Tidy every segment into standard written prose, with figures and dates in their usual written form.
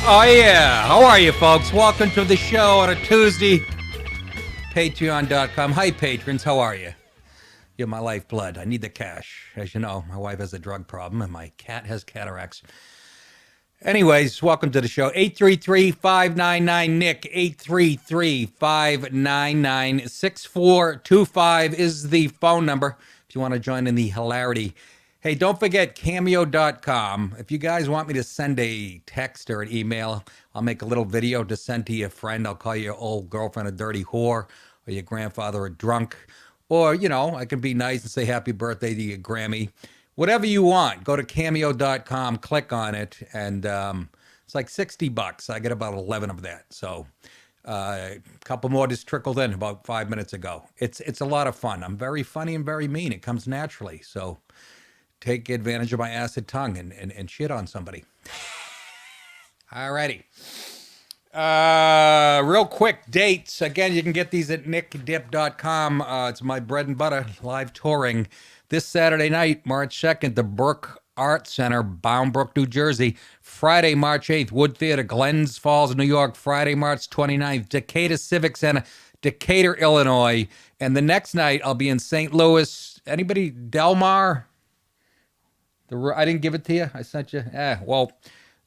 Oh, yeah. How are you, folks? Welcome to the show on a Tuesday. Patreon.com. Hi, patrons. How are you? You're my lifeblood. I need the cash. As you know, my wife has a drug problem and my cat has cataracts. Anyways, welcome to the show. 833-599-NICK. 833-599-6425 is the phone number if you want to join in the hilarity. Hey, don't forget Cameo.com. If you guys want me to send a text or an email, I'll make a little video to send to your friend. I'll call your old girlfriend a dirty whore or your grandfather a drunk. Or, you know, I can be nice and say happy birthday to your Grammy. Whatever you want, go to Cameo.com, click on it, and it's like $60. I get about 11 of that. So a couple more just trickled in about 5 minutes ago. It's a lot of fun. I'm very funny and very mean. It comes naturally. So take advantage of my acid tongue and shit on somebody. Alrighty. Real quick dates. Again, you can get these at nickdip.com. It's my bread and butter live touring this Saturday night, March 2nd, the Brook Art Center, Bound Brook, New Jersey. Friday, March 8th, Wood Theater, Glens Falls, New York. Friday, March 29th, Decatur Civic Center, Decatur, Illinois. And the next night, I'll be in St. Louis. Anybody? Delmar? I didn't give it to you. I sent you. Well,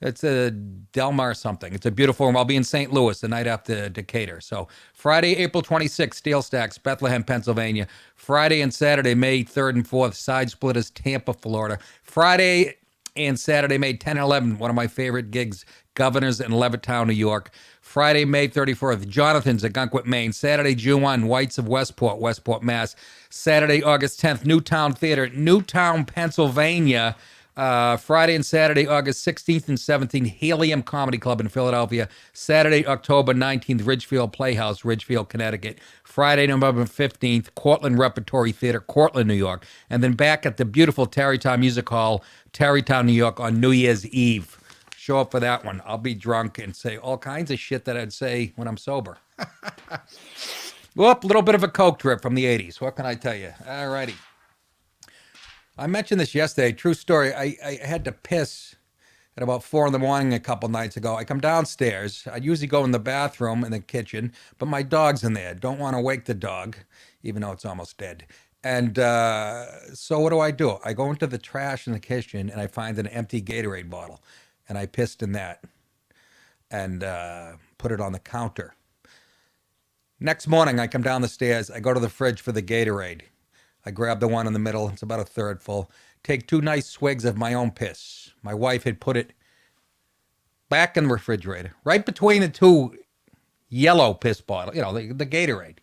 it's a Delmar something. It's a beautiful room. I'll be in St. Louis the night after Decatur. So Friday, April 26th, Steel Stacks, Bethlehem, Pennsylvania. Friday and Saturday, May 3rd and 4th, Side Splitters, Tampa, Florida. Friday and Saturday, May 10 and 11, one of my favorite gigs, Governors in Levittown, New York. Friday, May 31st, Jonathan's at Gunkwit, Maine. Saturday, June 1, Whites of Westport, Mass. Saturday, August 10th, Newtown Theater, Newtown, Pennsylvania. Friday and Saturday, August 16th and 17th, Helium Comedy Club in Philadelphia. Saturday, October 19th, Ridgefield Playhouse, Ridgefield, Connecticut. Friday, November 15th, Cortland Repertory Theater, Cortland, New York. And then back at the beautiful Tarrytown Music Hall, Tarrytown, New York on New Year's Eve. Show up for that one. I'll be drunk and say all kinds of shit that I'd say when I'm sober. Whoop, a little bit of a coke trip from the 80s. What can I tell you? All righty. I mentioned this yesterday. True story. I had to piss at about 4 in the morning a couple nights ago. I come downstairs. I usually go in the bathroom in the kitchen, but my dog's in there. Don't want to wake the dog, even though it's almost dead. And so what do? I go into the trash in the kitchen, and I find an empty Gatorade bottle. And I pissed in that and put it on the counter. Next morning, I come down the stairs. I go to the fridge for the Gatorade. I grab the one in the middle. It's about a third full. Take 2 nice swigs of my own piss. My wife had put it back in the refrigerator, right between the 2 yellow piss bottles, you know, the Gatorade.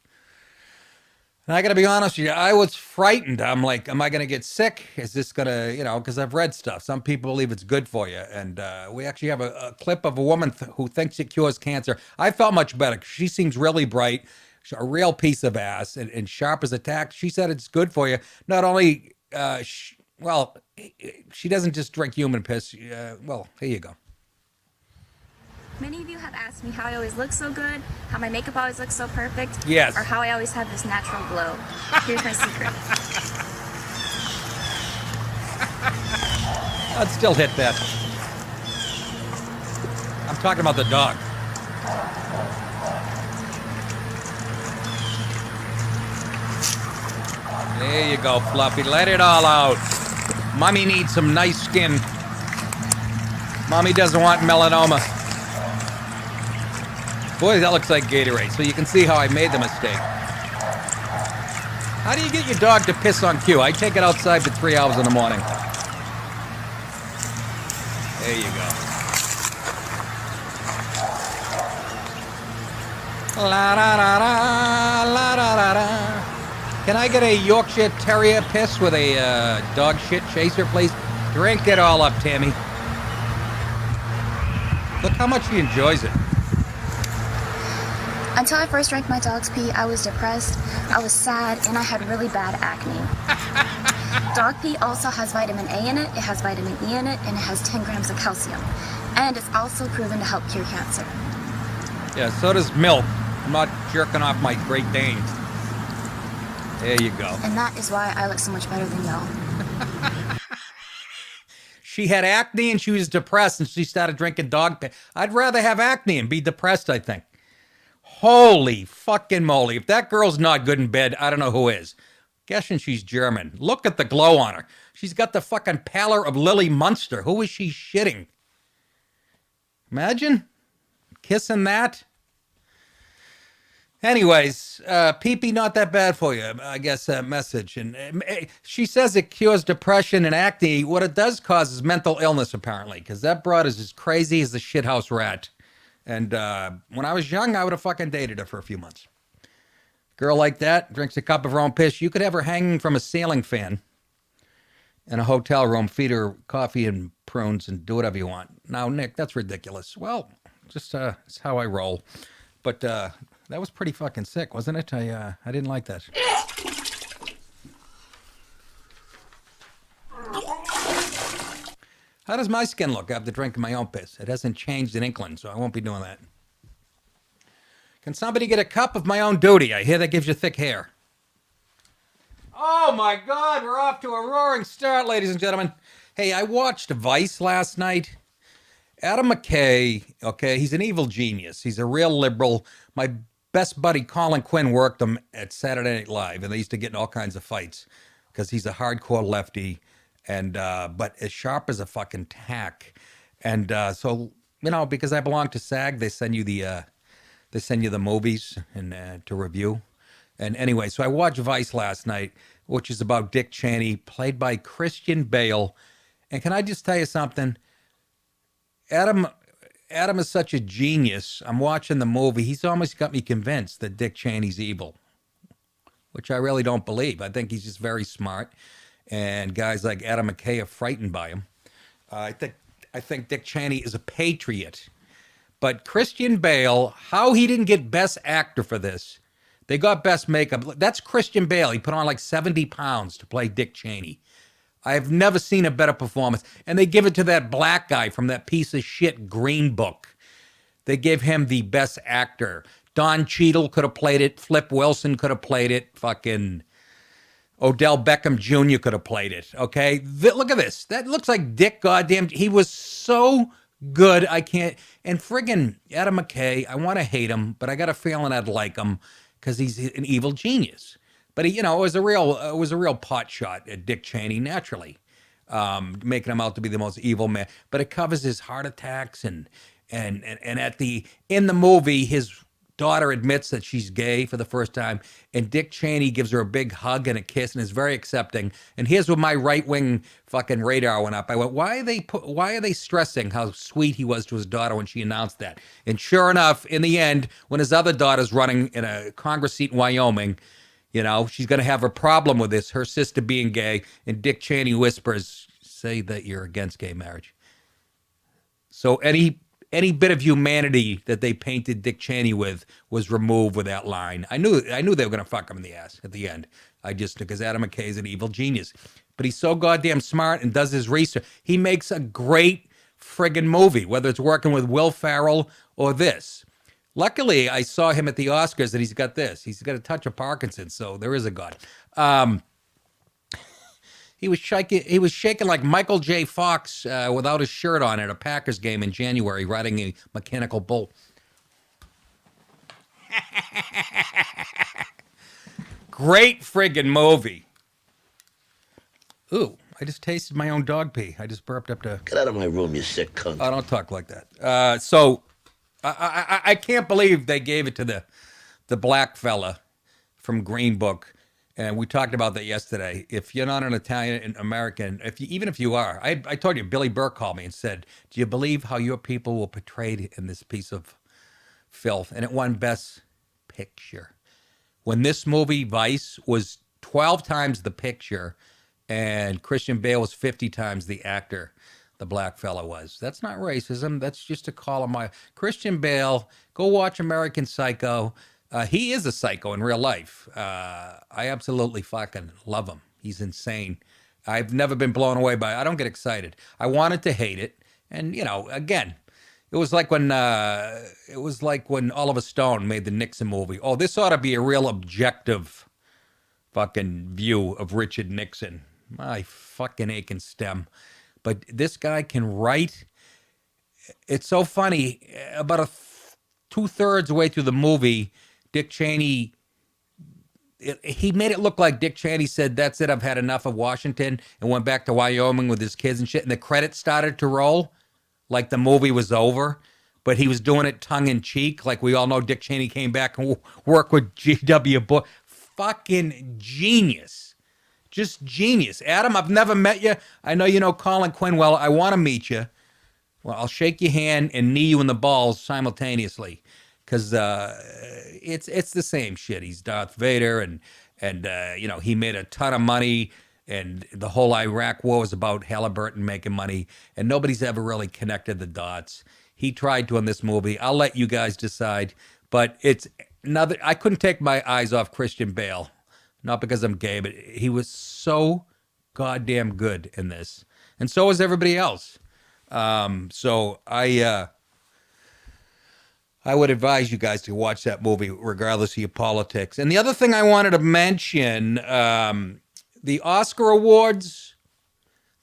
And I got to be honest with you, I was frightened. I'm like, am I going to get sick? Is this going to, you know, because I've read stuff. Some people believe it's good for you. And we actually have a clip of a woman who thinks it cures cancer. I felt much better. She seems really bright, a real piece of ass, and sharp as a tack. She said it's good for you. Not only, she doesn't just drink human piss. Well, here you go. Many of you have asked me how I always look so good, how my makeup always looks so perfect, yes, or how I always have this natural glow. Here's my secret. I'd still hit that. I'm talking about the dog. There you go, Fluffy. Let it all out. Mommy needs some nice skin. Mommy doesn't want melanoma. Boy, that looks like Gatorade. So you can see how I made the mistake. How do you get your dog to piss on cue? I take it outside for 3 hours in the morning. There you go. La da da da, la da da da. Can I get a Yorkshire Terrier piss with a dog shit chaser, please? Drink it all up, Tammy. Look how much he enjoys it. Until I first drank my dog's pee, I was depressed, I was sad, and I had really bad acne. Dog pee also has vitamin A in it, it has vitamin E in it, and it has 10 grams of calcium. And it's also proven to help cure cancer. Yeah, so does milk. I'm not jerking off my Great Danes. There you go. And that is why I look so much better than y'all. She had acne and she was depressed and she started drinking dog piss. I'd rather have acne and be depressed, I think. Holy fucking moly. If that girl's not good in bed, I don't know who is. Guessing she's German. Look at the glow on her. She's got the fucking pallor of Lily Munster. Who is she shitting? Imagine kissing that. Anyways, pee-pee not that bad for you, I guess, message. And she says it cures depression and acne. What it does cause is mental illness, apparently, because that broad is as crazy as the shithouse rat. And when I was young, I would have fucking dated her for a few months. Girl like that, drinks a cup of her own piss. You could have her hanging from a ceiling fan in a hotel room, feed her coffee and prunes, and do whatever you want. Now, Nick, that's ridiculous. Well, just it's how I roll. But that was pretty fucking sick, wasn't it? I didn't like that. How does my skin look after drinking my own piss? It hasn't changed in England, so I won't be doing that. Can somebody get a cup of my own duty? I hear that gives you thick hair. Oh my God, we're off to a roaring start, ladies and gentlemen. Hey, I watched Vice last night. Adam McKay, okay, he's an evil genius. He's a real liberal. My best buddy Colin Quinn worked him at Saturday Night Live, and they used to get in all kinds of fights because he's a hardcore lefty, and but as sharp as a fucking tack. And so, you know, because I belong to SAG, they send you the movies and to review. And anyway, so I watched Vice last night, which is about Dick Cheney, played by Christian Bale. And can I just tell you something? Adam is such a genius. I'm watching the movie. He's almost got me convinced that Dick Cheney's evil, which I really don't believe. I think he's just very smart, and guys like Adam McKay are frightened by him. I think Dick Cheney is a patriot. But Christian Bale, how he didn't get Best Actor for this? They got Best Makeup. That's Christian Bale. He put on like 70 pounds to play Dick Cheney. I've never seen a better performance. And they give it to that black guy from that piece of shit Green Book. They give him the Best Actor. Don Cheadle could have played it. Flip Wilson could have played it. Fucking Odell Beckham Jr. could have played it. Okay? Look at this. That looks like Dick goddamn. He was so good. I can't. And friggin' Adam McKay, I want to hate him, but I got a feeling I'd like him because he's an evil genius. But he, you know, it was a real pot shot at Dick Cheney naturally, making him out to be the most evil man. But it covers his heart attacks and in the movie, his daughter admits that she's gay for the first time, and Dick Cheney gives her a big hug and a kiss and is very accepting. And here's where my right wing fucking radar went up. I went, why are they stressing how sweet he was to his daughter when she announced that? And sure enough, in the end, when his other daughter's running in a Congress seat in Wyoming, you know, she's going to have a problem with this, her sister being gay, and Dick Cheney whispers, say that you're against gay marriage. So any bit of humanity that they painted Dick Cheney with was removed with that line. I knew they were going to fuck him in the ass at the end. Because Adam McKay is an evil genius. But he's so goddamn smart and does his research. He makes a great friggin' movie, whether it's working with Will Ferrell or this. Luckily, I saw him at the Oscars and he's got this. He's got a touch of Parkinson's, so there is a God. He was shaking like Michael J. Fox without his shirt on at a Packers game in January, riding a mechanical bull. Great friggin' movie. Ooh, I just tasted my own dog pee. I just burped up to... Get out of my room, you sick cunt. I don't talk like that. So I can't believe they gave it to the black fella from Green Book. And we talked about that yesterday. If you're not an Italian American, even if you are, I told you, Billy Burke called me and said, do you believe how your people were portrayed in this piece of filth? And it won Best Picture. When this movie, Vice, was 12 times the picture and Christian Bale was 50 times the actor, the black fella was. That's not racism. That's just to call him Christian Bale. Go watch American Psycho. He is a psycho in real life. I absolutely fucking love him. He's insane. I've never been blown away by it. I don't get excited. I wanted to hate it. And, you know, again, it was like when Oliver Stone made the Nixon movie. Oh, this ought to be a real objective fucking view of Richard Nixon. My fucking aching stem. but this guy can write. It's so funny. About 2/3 way through the movie, Dick Cheney, he made it look like Dick Cheney said, "That's it, I've had enough of Washington," and went back to Wyoming with his kids and shit. And the credits started to roll like the movie was over. But he was doing it tongue in cheek. Like we all know Dick Cheney came back and worked with G.W. Bush. Fucking genius. Just genius. Adam, I've never met you. I know you know Colin Quinn well. I want to meet you. Well, I'll shake your hand and knee you in the balls simultaneously. Because it's the same shit. He's Darth Vader and you know, he made a ton of money. And the whole Iraq war was about Halliburton making money. And nobody's ever really connected the dots. He tried to in this movie. I'll let you guys decide. But it's another. I couldn't take my eyes off Christian Bale. Not because I'm gay, but he was so goddamn good in this. And so is everybody else. So I would advise you guys to watch that movie regardless of your politics. And the other thing I wanted to mention, the Oscar Awards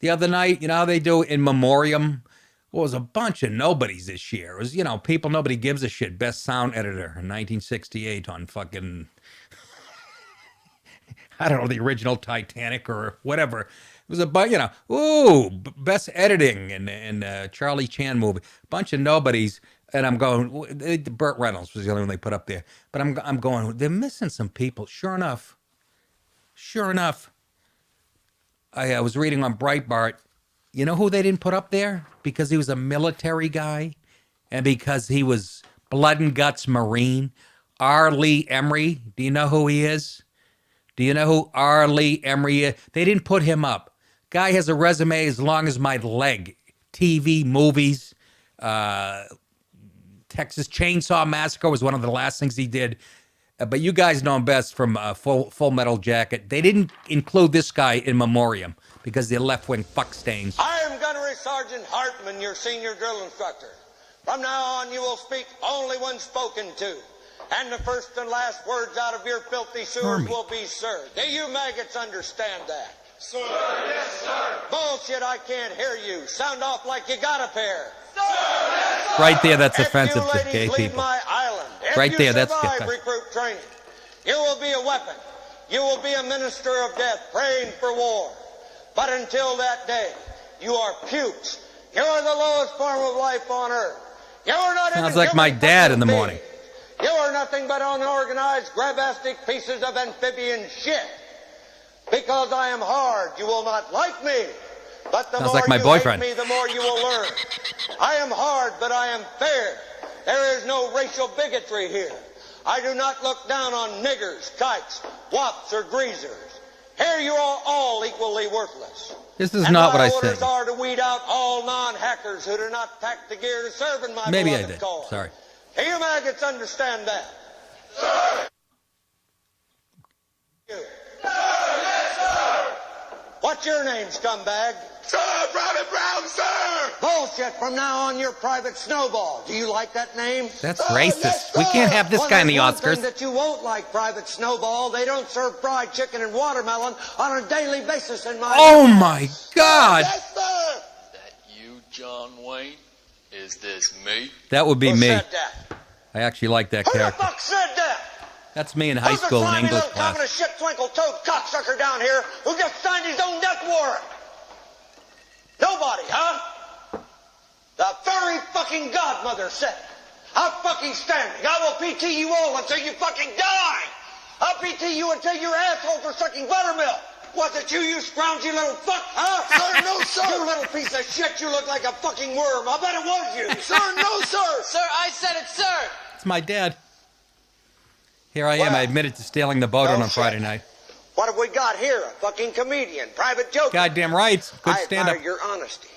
the other night, you know how they do in memoriam? Well, it was a bunch of nobodies this year. It was, you know, people nobody gives a shit. Best sound editor in 1968 on fucking, I don't know, the original Titanic or whatever. It was a bunch, you know, best editing and Charlie Chan movie. Bunch of nobodies. And I'm going, Burt Reynolds was the only one they put up there. But I'm going, they're missing some people. Sure enough, I was reading on Breitbart. You know who they didn't put up there? Because he was a military guy and because he was blood and guts Marine. R. Lee Emery. Do you know who he is? Do you know who R. Lee Emery is? They didn't put him up. Guy has a resume as long as my leg. TV, movies. Texas Chainsaw Massacre was one of the last things he did. But you guys know him best from Full Metal Jacket. They didn't include this guy in memoriam because they're left-wing fuck stains. I am Gunnery Sergeant Hartman, your senior drill instructor. From now on, you will speak only when spoken to. And the first and last words out of your filthy sewers will be, sir. Do you maggots understand that? Sir. Yes, sir. Bullshit, I can't hear you. Sound off like you got a pair. Sir. Yes, sir. Right there, that's offensive to gay people. My island, right there, that's recruit training. You will be a weapon. You will be a minister of death, praying for war. But until that day, you are pukes. You are the lowest form of life on earth. You are not. Sounds like my dad in the morning. You are nothing but unorganized, grabastic pieces of amphibian shit. Because I am hard, you will not like me. But the Sounds more like my you boyfriend. hate me, the more you will learn. I am hard, but I am fair. There is no racial bigotry here. I do not look down on niggers, kikes, wops, or greasers. Here you are all equally worthless. This is not what I said. My orders are to weed out all non-hackers who do not pack the gear to serve in my Maybe I beloved did. cause. Sorry. Do you maggots understand that? Sir! Sir, yes, sir! What's your name, scumbag? Sir, Private Brown, sir! Bullshit. From now on, you're Private Snowball. Do you like that name? That's Sir, racist. yes, We sir. can't have this guy in the One Oscars. thing that you won't like, Private Snowball, they don't serve fried chicken and watermelon on a daily basis in my... Oh my God. Yes, sir! That you, John Wayne? Is this me? That would be Who me. said that? I actually like that Who the character. fuck said that? That's me in high Who's school the in slimy English little common class. shit twinkle-toed cocksucker down here who just signed his own death warrant? Nobody, huh? The furry fucking godmother said it. I'm fucking standing. I will PT you all until you fucking die. I'll PT you until your assholes are sucking buttermilk. Was it you scroungy little fuck, huh? Sir, no, sir. You little piece of shit, you look like a fucking worm. I bet it was you. Sir, no, sir! Sir, I said it, sir! It's my dad. Here I am. Well, I admitted to stealing the boat on no a Friday shit. night. What have we got here? A fucking comedian. Private joke. Goddamn right. Good I stand-up. admire your honesty.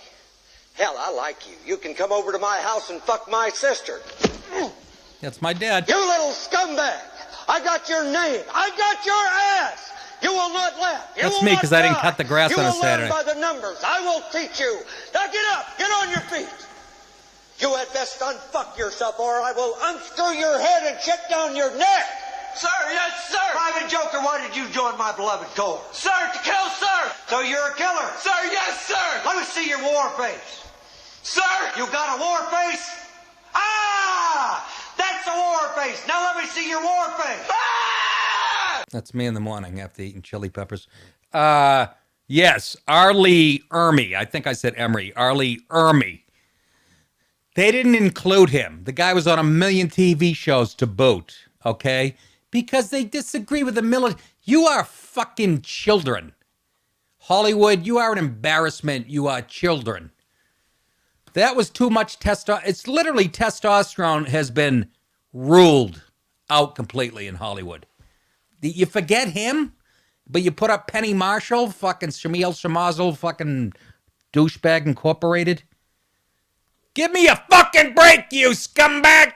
Hell, I like you. You can come over to my house and fuck my sister. That's my dad. You little scumbag. I got your name. I got your ass. You will not laugh. You That's will me, not 'cause I didn't die. cut the grass you on a will Saturday. learn by the numbers. I will teach you. Now get up. Get on your feet. You had best unfuck yourself or I will unscrew your head and check down your neck. Sir, yes, sir! Private Joker, why did you join my beloved corps? Sir, to kill, sir! So you're a killer. Sir, yes, sir! Let me see your war face. Sir! You got a war face? Ah! That's a war face. Now let me see your war face. Ah! That's me in the morning after eating chili peppers. Yes, Arlie Ermy. I think I said Emery. Arlie Ermy. They didn't include him. The guy was on a million TV shows to boot, okay? Because they disagree with the military. You are fucking children. Hollywood, you are an embarrassment. You are children. That was too much testosterone. It's literally testosterone has been ruled out completely in Hollywood. You forget him, but you put up Penny Marshall, fucking Shamil Shamazel, fucking douchebag incorporated. Give me a fucking break, you scumbag!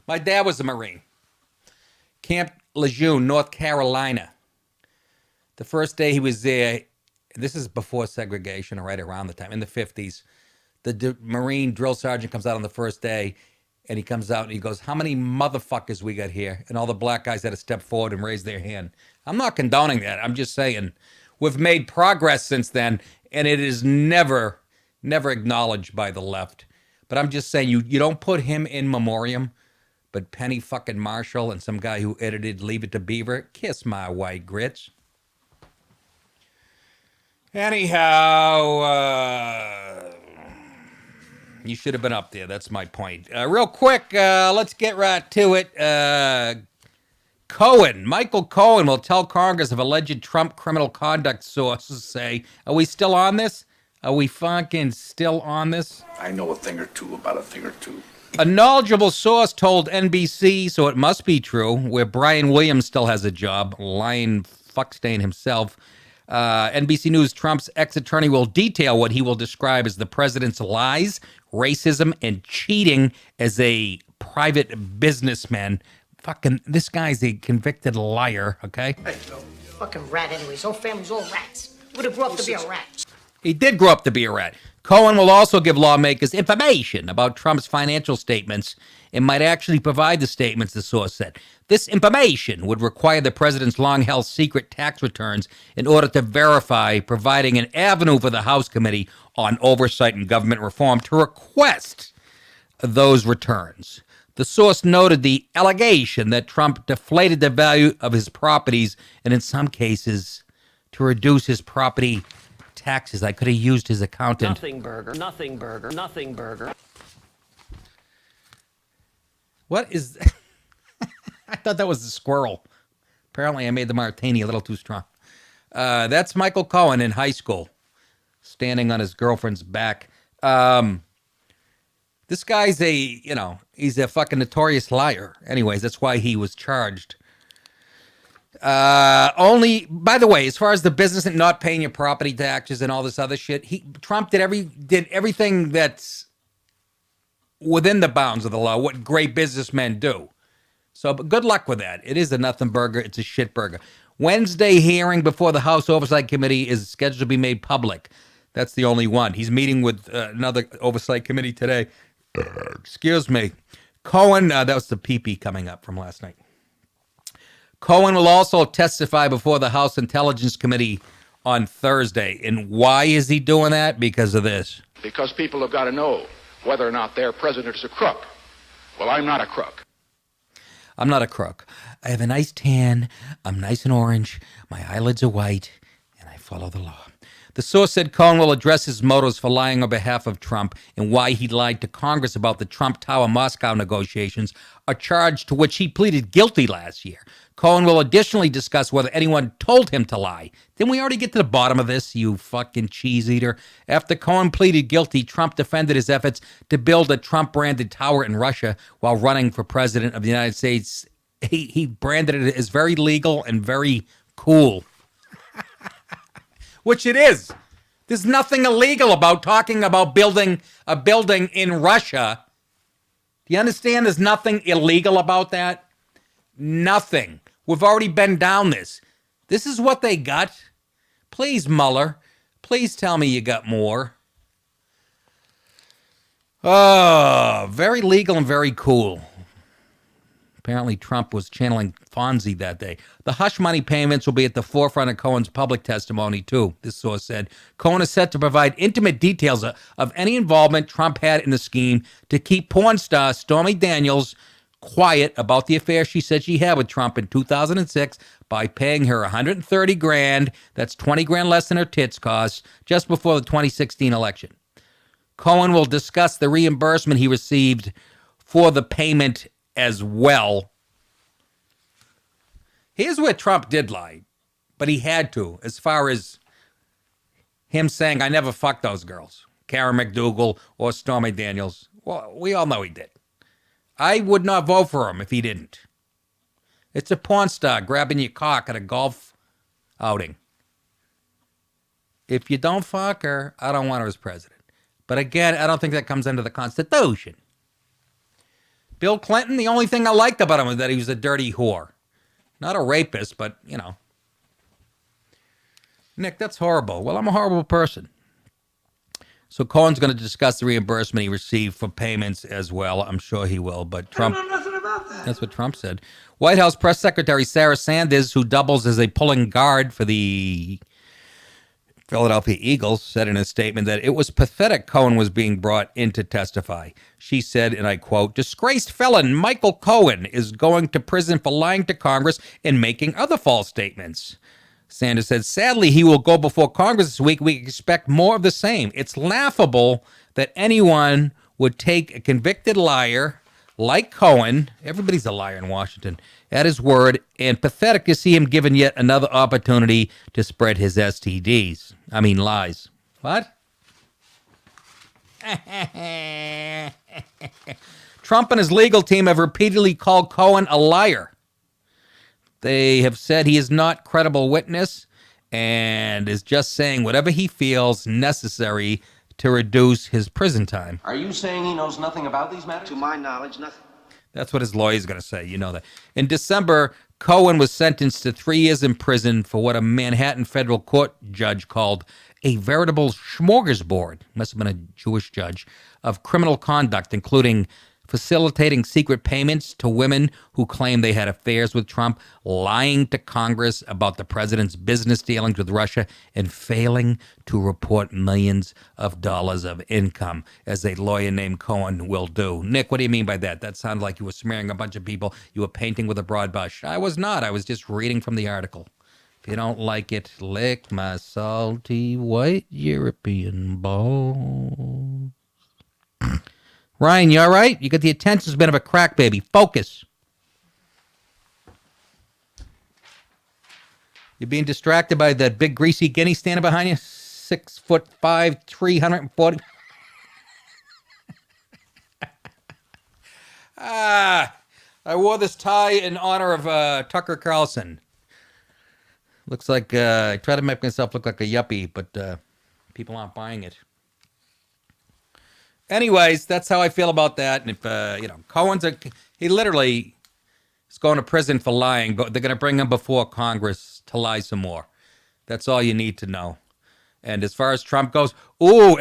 My dad was a Marine. Camp Lejeune, North Carolina. The first day he was there, this is before segregation, or right around the time, in the 50s. The Marine drill sergeant comes out on the first day, and he comes out and he goes, how many motherfuckers we got here? And all the black guys had to step forward and raise their hand. I'm not condoning that. I'm just saying we've made progress since then, and it is never acknowledged by the left. But I'm just saying, you don't put him in memoriam, but Penny fucking Marshall and some guy who edited Leave It to Beaver, kiss my white grits. Anyhow, you should have been up there. That's my point. Real quick, let's get right to it. Michael Cohen will tell Congress of alleged Trump criminal conduct, sources say. Are we still on this? Are we fucking still on this? I know a thing or two about a thing or two. A knowledgeable source told NBC, so it must be true, where Brian Williams still has a job, lying fuckstain himself. NBC News, Trump's ex-attorney will detail what he will describe as the president's lies, racism, and cheating as a private businessman. Fucking, this guy's a convicted liar, okay? Hey, fucking rat anyways. Whole family's all rats. Would have grew up to be a rat. He did grow up to be a rat. Cohen will also give lawmakers information about Trump's financial statements and might actually provide the statements, the source said. This information would require the president's long-held secret tax returns in order to verify, providing an avenue for the House Committee on Oversight and Government Reform to request those returns. The source noted the allegation that Trump deflated the value of his properties and in some cases to reduce his property taxes. I could have used his accountant. Nothing burger. What is... I thought that was the squirrel. Apparently I made the martini a little too strong. That's Michael Cohen in high school, standing on his girlfriend's back. This guy's he's a fucking notorious liar. Anyways, that's why he was charged. Only, by the way, as far as the business and not paying your property taxes and all this other shit, Trump did everything that's within the bounds of the law, what great businessmen do. So, but good luck with that. It is a nothing burger. It's a shit burger. Wednesday hearing before the House Oversight Committee is scheduled to be made public. That's the only one. He's meeting with another Oversight Committee today. Excuse me. Cohen, that was the pee-pee coming up from last night. Cohen will also testify before the House Intelligence Committee on Thursday. And why is he doing that? Because of this. Because people have got to know whether or not their president is a crook. Well, I'm not a crook. I'm not a crook. I have a nice tan. I'm nice and orange. My eyelids are white. And I follow the law. The source said Cohen will address his motives for lying on behalf of Trump and why he lied to Congress about the Trump Tower Moscow negotiations, a charge to which he pleaded guilty last year. Cohen will additionally discuss whether anyone told him to lie. Didn't we already get to the bottom of this, you fucking cheese eater? After Cohen pleaded guilty, Trump defended his efforts to build a Trump-branded tower in Russia while running for president of the United States. He branded it as very legal and very cool. Which it is. There's nothing illegal about talking about building a building in Russia. Do you understand? There's nothing illegal about that. Nothing. We've already been down this. This is what they got. Please, Mueller, please tell me you got more. Oh, very legal and very cool. Apparently, Trump was channeling Fonzie that day. The hush money payments will be at the forefront of Cohen's public testimony, too, this source said. Cohen is set to provide intimate details of any involvement Trump had in the scheme to keep porn star Stormy Daniels quiet about the affair she said she had with Trump in 2006 by paying her $130,000, that's $20,000 less than her tits cost, just before the 2016 election. Cohen will discuss the reimbursement he received for the payment as well. Here's where Trump did lie, but he had to, as far as him saying, I never fucked those girls, Karen McDougal or Stormy Daniels. Well, we all know he did. I would not vote for him if he didn't. It's a porn star grabbing your cock at a golf outing. If you don't fuck her, I don't want her as president. But again, I don't think that comes under the Constitution. Bill Clinton, the only thing I liked about him was that he was a dirty whore. Not a rapist, but, you know. Nick, that's horrible. Well, I'm a horrible person. So Cohen's going to discuss the reimbursement he received for payments as well. I'm sure he will, but Trump... I don't know nothing about that. That's what Trump said. White House Press Secretary Sarah Sanders, who doubles as a pulling guard for the Philadelphia Eagles, said in a statement that it was pathetic Cohen was being brought in to testify. She said, and I quote, disgraced felon Michael Cohen is going to prison for lying to Congress and making other false statements. Sanders said, sadly, he will go before Congress this week. We expect more of the same. It's laughable that anyone would take a convicted liar like Cohen, everybody's a liar in Washington, at his word, and pathetic to see him given yet another opportunity to spread his STDs. I mean, lies. What? Trump and his legal team have repeatedly called Cohen a liar. They have said he is not credible witness and is just saying whatever he feels necessary to reduce his prison time. Are you saying he knows nothing about these matters? To my knowledge, nothing. That's what his lawyer is going to say. You know that. In December, Cohen was sentenced to 3 years in prison for what a Manhattan federal court judge called a veritable smorgasbord, must have been a Jewish judge, of criminal conduct, including facilitating secret payments to women who claimed they had affairs with Trump, lying to Congress about the president's business dealings with Russia, and failing to report millions of dollars of income, as a lawyer named Cohen will do. Nick, what do you mean by that? That sounded like you were smearing a bunch of people. You were painting with a broad brush. I was not. I was just reading from the article. If you don't like it, lick my salty white European balls. Ryan, you all right? You got the attention span of a crack baby. Focus. You're being distracted by that big greasy guinea standing behind you? 6'5", 340. I wore this tie in honor of Tucker Carlson. Looks like I try to make myself look like a yuppie, but people aren't buying it. Anyways, that's how I feel about that. And if, Cohen's he literally is going to prison for lying, but they're going to bring him before Congress to lie some more. That's all you need to know. And as far as Trump goes,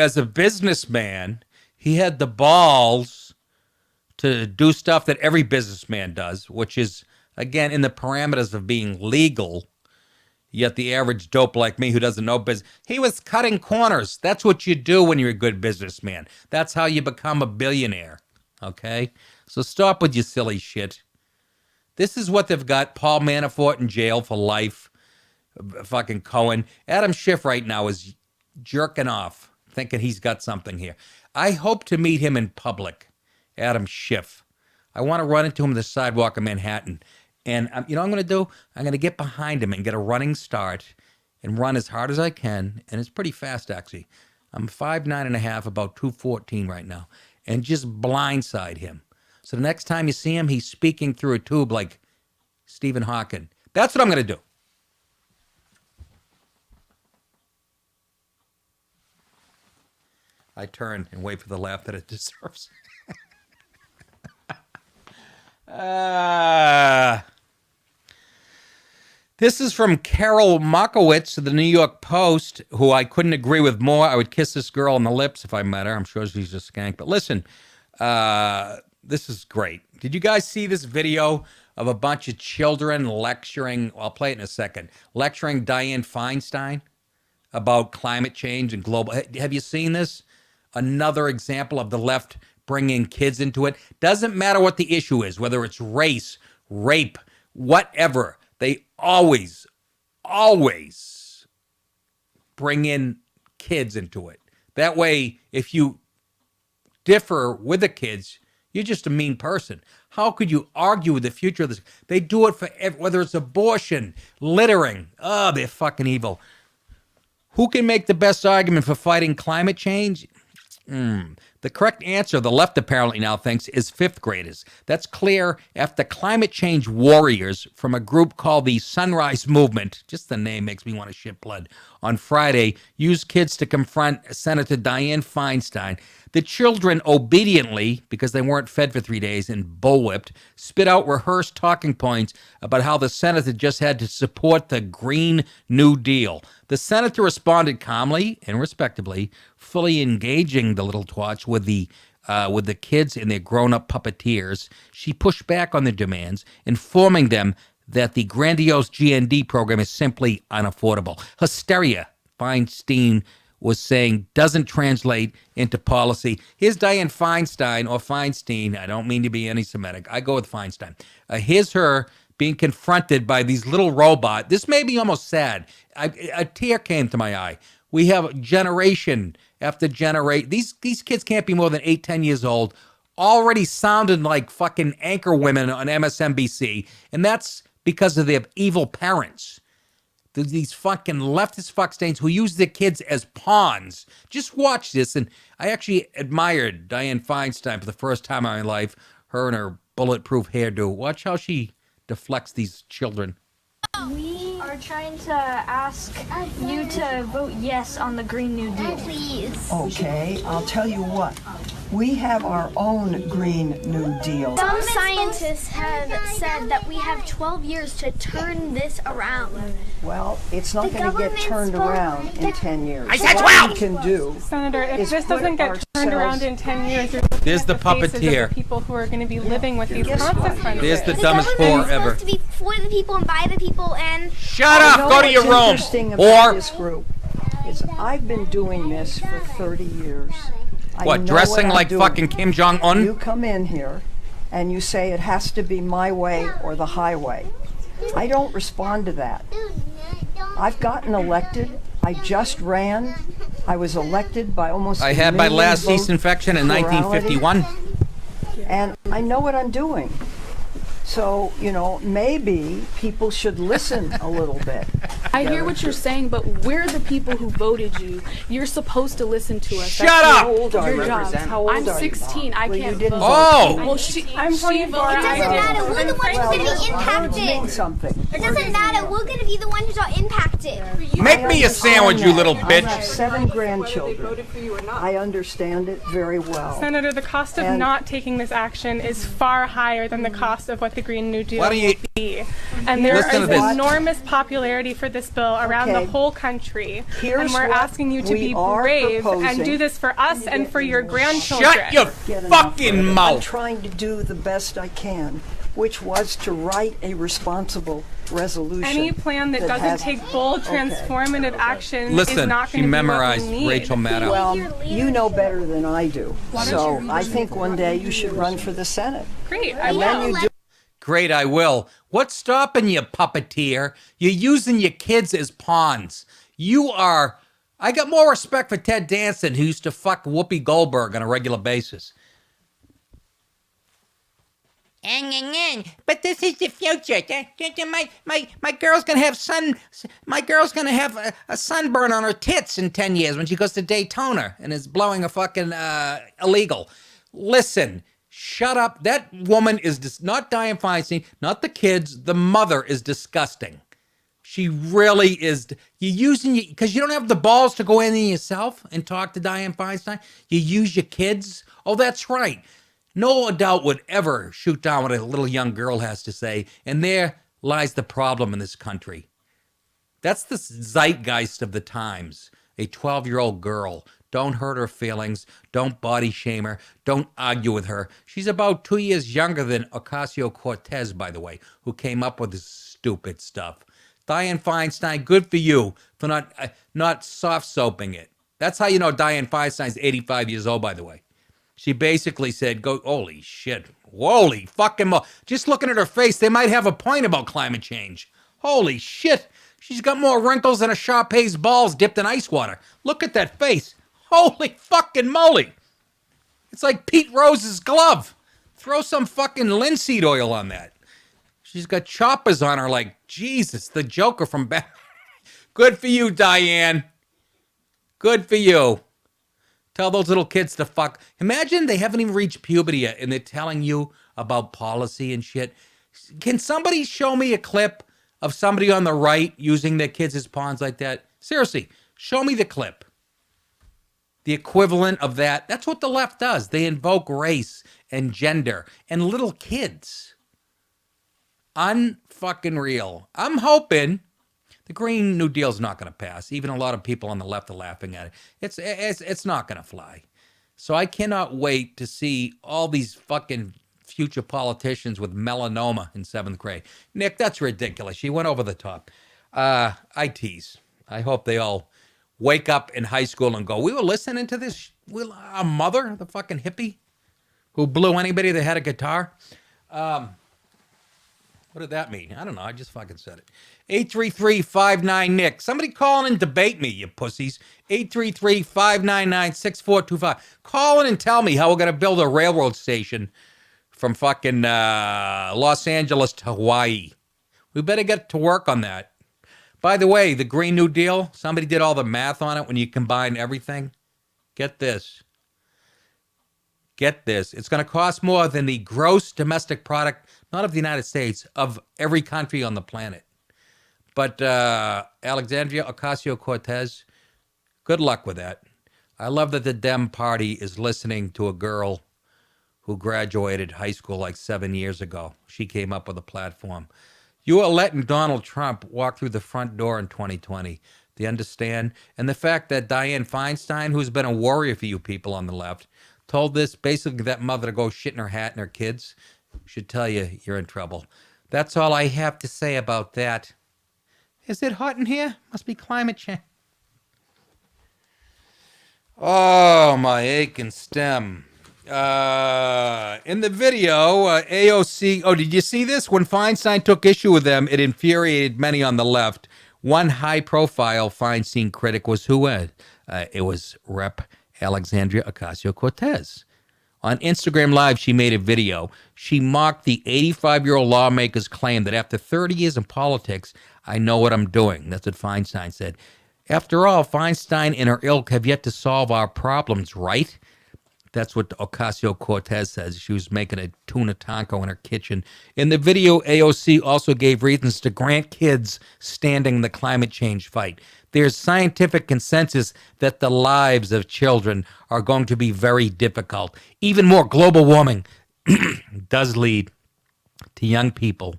as a businessman, he had the balls to do stuff that every businessman does, which is, again, in the parameters of being legal. Yet the average dope like me who doesn't know business, he was cutting corners. That's what you do when you're a good businessman. That's how you become a billionaire, okay? So stop with your silly shit. This is what they've got Paul Manafort in jail for life, fucking Cohen. Adam Schiff right now is jerking off, thinking he's got something here. I hope to meet him in public, Adam Schiff. I want to run into him on the sidewalk of Manhattan. And you know what I'm going to do? I'm going to get behind him and get a running start and run as hard as I can. And it's pretty fast, actually. I'm 5'9.5", about 214 right now. And just blindside him. So the next time you see him, he's speaking through a tube like Stephen Hawking. That's what I'm going to do. I turn and wait for the laugh that it deserves. This is from Carol Markowitz of the New York Post, who I couldn't agree with more. I would kiss this girl on the lips if I met her. I'm sure she's a skank. But listen, this is great. Did you guys see this video of a bunch of children lecturing? I'll play it in a second. Lecturing Dianne Feinstein about climate change and global. Have you seen this? Another example of the left bringing kids into it. Doesn't matter what the issue is, whether it's race, rape, whatever. They always bring in kids into it. That way, if you differ with the kids, you're just a mean person. How could you argue with the future of this? They do it for whether it's abortion, littering. Oh, they're fucking evil. Who can make the best argument for fighting climate change? The correct answer, the left apparently now thinks, is fifth graders. That's clear after climate change warriors from a group called the Sunrise Movement, just the name makes me want to shit blood, on Friday used kids to confront Senator Dianne Feinstein. The children obediently, because they weren't fed for 3 days and bullwhipped, spit out rehearsed talking points about how the senator just had to support the Green New Deal. The senator responded calmly and respectably, fully engaging the little twatch with the kids and their grown-up puppeteers. She pushed back on their demands, informing them that the grandiose GND program is simply unaffordable. Hysteria, Feinstein was saying, doesn't translate into policy. Here's Dianne Feinstein, or Feinstein. I don't mean to be anti-Semitic. I go with Feinstein. Here's her being confronted by these little robots. This made me almost sad. A tear came to my eye. We have generation after generation. These kids can't be more than 8, 10 years old, already sounding like fucking anchor women on MSNBC, and that's because of their evil parents. These fucking leftist fuckstains who use their kids as pawns. Just watch this, and I actually admired Dianne Feinstein for the first time in my life, her and her bulletproof hairdo. Watch how she deflects these children. We are trying to ask you to vote yes on the Green New Deal. Please. Okay, I'll tell you what. We have our own Green New Deal. Some scientists have said that we have 12 years to turn this around. Well, it's not going to get turned around in 10 years. I said 12! What we can do, Senator, if this doesn't get turned around in 10 years, there's the puppeteer. The people who are going to be living with these consequences. There's the dumbest whore ever. It's supposed to be for the people and by the people and... Shut up! Go to your room! Interesting about this group is I've been doing this for 30 years. What, dressing like fucking Kim Jong-un? You come in here and you say it has to be my way or the highway. I don't respond to that. I've gotten elected. I just ran. I was elected by almost I had my last yeast infection in 1951. And I know what I'm doing. So, you know, maybe people should listen a little bit. I hear what you're saying, but we're the people who voted you. You're supposed to listen to us. Shut up! How old are you? How old I'm 16. I can't vote. Oh! Well, I'm 24. It doesn't matter. We're the ones who's going to be impacted. Something. It doesn't matter. We're going to be the ones who's all impacted. Make me a sandwich, you little bitch. I have 7 grandchildren. I understand it very well. Senator, the cost of not taking this action is far higher than the cost of what the Green New Deal will be. And there is enormous popularity for this bill around the whole country. And we're asking you to be brave and do this for us and for your grandchildren. Shut your fucking mouth. I'm trying to do the best I can, which was to write a responsible resolution. Any plan that doesn't take bold, transformative action is not going to be memorized what we need. Rachel Maddow. Well, you know better than I do. So I think one day you should run for the Senate. Great, I will. Great, I will. What's stopping you, puppeteer? You're using your kids as pawns. I got more respect for Ted Danson, who used to fuck Whoopi Goldberg on a regular basis. But this is the future. My girl's gonna have a sunburn on her tits in 10 years when she goes to Daytona and is blowing a fucking illegal. Listen. Shut up. That woman is not Dianne Feinstein, not the kids. The mother is disgusting. She really is. You're using because you don't have the balls to go in there yourself and talk to Dianne Feinstein. You use your kids. Oh, that's right. No adult would ever shoot down what a little young girl has to say. And there lies the problem in this country. That's the zeitgeist of the times. A 12-year-old girl Don't hurt her feelings. Don't body shame her. Don't argue with her. She's about 2 years younger than Ocasio-Cortez, by the way, who came up with this stupid stuff. Dianne Feinstein, good for you for not soft soaping it. That's how you know Dianne Feinstein's 85 years old, by the way. She basically said, holy shit, holy fucking just looking at her face, they might have a point about climate change. Holy shit. She's got more wrinkles than a Sharpay's balls dipped in ice water. Look at that face. Holy fucking moly. It's like Pete Rose's glove. Throw some fucking linseed oil on that. She's got choppers on her like, Jesus, the Joker from Batman. Good for you, Diane. Good for you. Tell those little kids to fuck. Imagine they haven't even reached puberty yet and they're telling you about policy and shit. Can somebody show me a clip of somebody on the right using their kids as pawns like that? Seriously, show me the clip. The equivalent of that. That's what the left does. They invoke race and gender and little kids. Unfucking real. I'm hoping the Green New Deal's not going to pass. Even a lot of people on the left are laughing at it. It's not going to fly. So I cannot wait to see all these fucking future politicians with melanoma in 7th grade. Nick, that's ridiculous. You went over the top. I tease. I hope they all wake up in high school and go, we were listening to this, our mother, the fucking hippie, who blew anybody that had a guitar. What did that mean? I don't know. I just fucking said it. 833-59-NICK. Somebody call in and debate me, you pussies. 833-599-6425. Call in and tell me how we're going to build a railroad station from fucking Los Angeles to Hawaii. We better get to work on that. By the way, the Green New Deal, somebody did all the math on it when you combine everything. Get this. Get this. It's going to cost more than the gross domestic product, not of the United States, of every country on the planet. But Alexandria Ocasio-Cortez, good luck with that. I love that the Dem Party is listening to a girl who graduated high school like 7 years ago. She came up with a platform. You are letting Donald Trump walk through the front door in 2020. Do you understand? And the fact that Dianne Feinstein, who's been a warrior for you people on the left, told this, basically that mother to go shit in her hat and her kids, should tell you you're in trouble. That's all I have to say about that. Is it hot in here? Must be climate change. Oh, my aching stem. In the video, AOC... Oh, did you see this? When Feinstein took issue with them, it infuriated many on the left. One high-profile Feinstein critic was who? It was Rep. Alexandria Ocasio-Cortez. On Instagram Live, she made a video. She mocked the 85-year-old lawmaker's claim that after 30 years in politics, I know what I'm doing. That's what Feinstein said. After all, Feinstein and her ilk have yet to solve our problems, right? That's what Ocasio-Cortez says. She was making a tuna taco in her kitchen. In the video, AOC also gave reasons to grant kids standing in the climate change fight. There's scientific consensus that the lives of children are going to be very difficult. Even more, global warming does lead to young people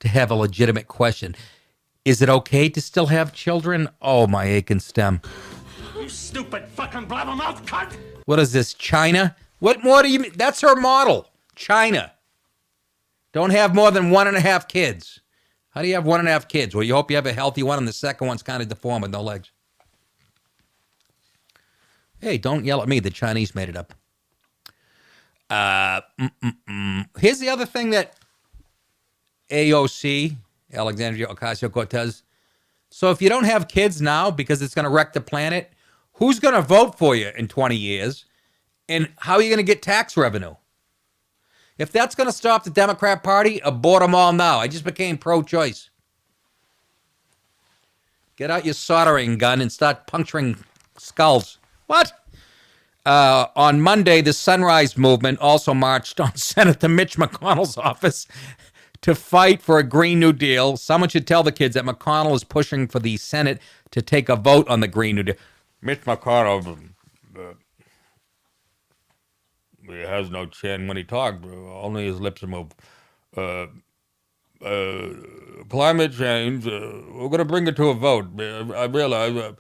to have a legitimate question. Is it okay to still have children? Oh, my aching stem. You stupid fucking blabbermouth cunt! What is this, China? What more do you mean? That's her model. China. Don't have more than 1.5 kids. How do you have 1.5 kids? Well, you hope you have a healthy one and the second one's kind of deformed with no legs. Hey, don't yell at me. The Chinese made it up. Here's the other thing that AOC, Alexandria Ocasio-Cortez, so if you don't have kids now because it's going to wreck the planet, who's going to vote for you in 20 years? And how are you going to get tax revenue? If that's going to stop the Democrat Party, abort them all now. I just became pro-choice. Get out your soldering gun and start puncturing skulls. What? On Monday, the Sunrise Movement also marched on Senator Mitch McConnell's office to fight for a Green New Deal. Someone should tell the kids that McConnell is pushing for the Senate to take a vote on the Green New Deal. Mitch McConnell he has no chin when he talks. Only his lips move. Climate change, we're going to bring it to a vote. I realize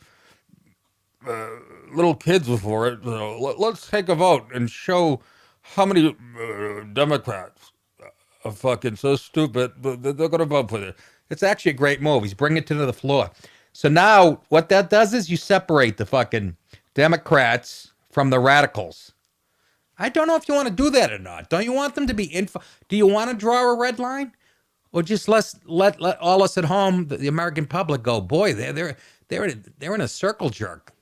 little kids before it. Let's take a vote and show how many Democrats are fucking so stupid that they're going to vote for it. It's actually a great move. He's bringing it to the floor. So now what that does is you separate the fucking Democrats from the radicals. I don't know if you want to do that or not. Don't you want them to be do you want to draw a red line? Or just let all us at home, the American public, go, boy, they're in a circle jerk.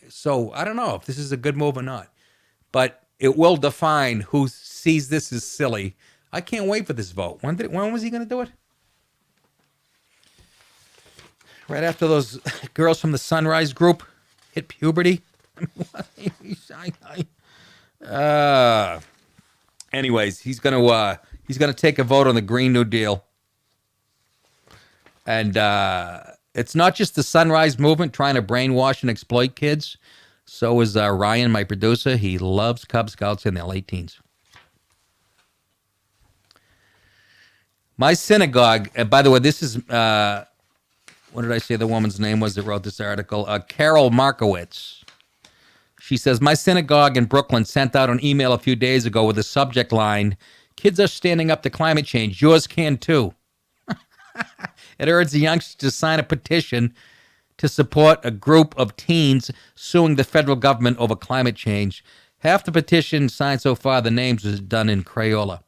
So I don't know if this is a good move or not. But it will define who sees this as silly. I can't wait for this vote. When was he going to do it? Right after those girls from the Sunrise Group hit puberty? Anyways, he's gonna take a vote on the Green New Deal, and it's not just the Sunrise Movement trying to brainwash and exploit kids. So is Ryan, my producer. He loves Cub Scouts in their late teens. My synagogue, and by the way, this is what did I say the woman's name was that wrote this article? Carol Markowitz. She says, my synagogue in Brooklyn sent out an email a few days ago with the subject line, kids are standing up to climate change. Yours can too. It urged the youngsters to sign a petition to support a group of teens suing the federal government over climate change. Half the petition signed so far, the names was done in Crayola.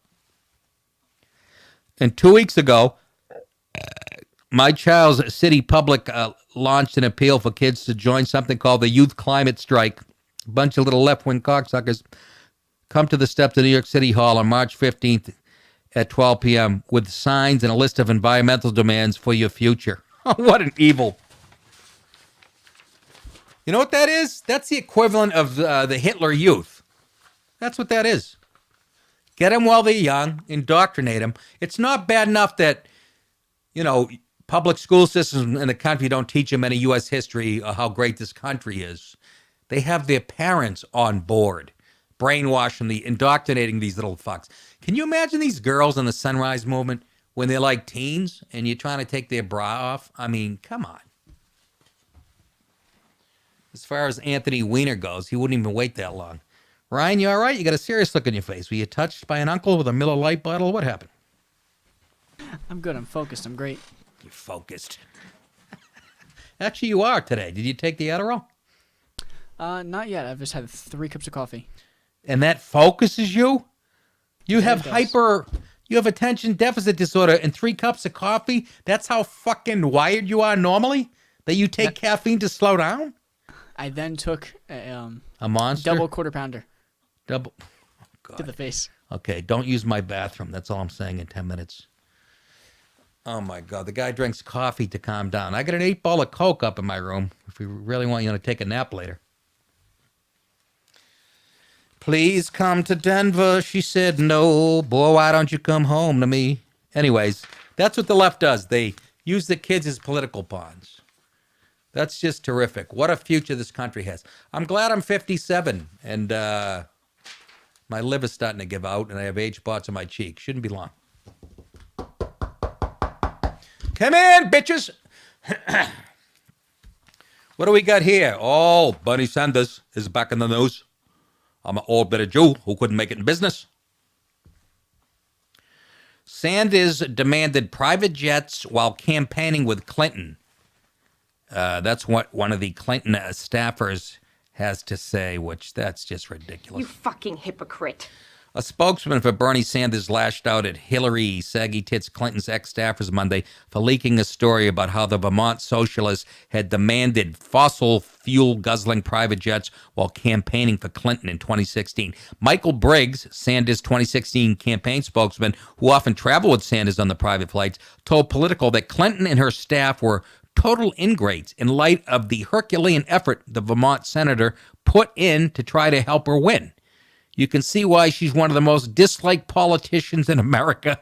And 2 weeks ago, my child's city public launched an appeal for kids to join something called the Youth Climate Strike. A bunch of little left-wing cocksuckers come to the steps of New York City Hall on March 15th at 12 p.m. with signs and a list of environmental demands for your future. What an evil. You know what that is? That's the equivalent of the Hitler Youth. That's what that is. Get them while they're young, indoctrinate them. It's not bad enough that, public school systems in the country don't teach them any U.S. history or how great this country is. They have their parents on board, brainwashing, indoctrinating these little fucks. Can you imagine these girls in the Sunrise Movement when they're like teens and you're trying to take their bra off? I mean, come on. As far as Anthony Weiner goes, he wouldn't even wait that long. Ryan, you all right? You got a serious look on your face. Were you touched by an uncle with a Miller Lite bottle? What happened? I'm good. I'm focused. I'm great. You're focused. Actually, you are today. Did you take the Adderall? Not yet. I've just had 3 cups of coffee. And that focuses you? You have you have attention deficit disorder and 3 cups of coffee? That's how fucking wired you are normally? That you take caffeine to slow down? I then took a monster? Double quarter pounder. Double? Oh, God. To the face. Okay, don't use my bathroom. That's all I'm saying in 10 minutes. Oh, my God. The guy drinks coffee to calm down. I got an 8-ball of Coke up in my room if we really want you to take a nap later. Please come to Denver. She said, no. Boy, why don't you come home to me? Anyways, that's what the left does. They use the kids as political pawns. That's just terrific. What a future this country has. I'm glad I'm 57 and my liver's starting to give out and I have age spots on my cheek. Shouldn't be long. Come in, bitches. What do we got here? Oh, Bernie Sanders is back in the news. I'm an old bitter Jew who couldn't make it in business. Sanders demanded private jets while campaigning with Clinton. That's what one of the Clinton staffers has to say, which that's just ridiculous. You fucking hypocrite. A spokesman for Bernie Sanders lashed out at Hillary Saggy Tits Clinton's ex-staffers Monday for leaking a story about how the Vermont socialists had demanded fossil fuel guzzling private jets while campaigning for Clinton in 2016. Michael Briggs, Sanders' 2016 campaign spokesman, who often traveled with Sanders on the private flights, told Politico that Clinton and her staff were total ingrates in light of the Herculean effort the Vermont senator put in to try to help her win. You can see why she's one of the most disliked politicians in America.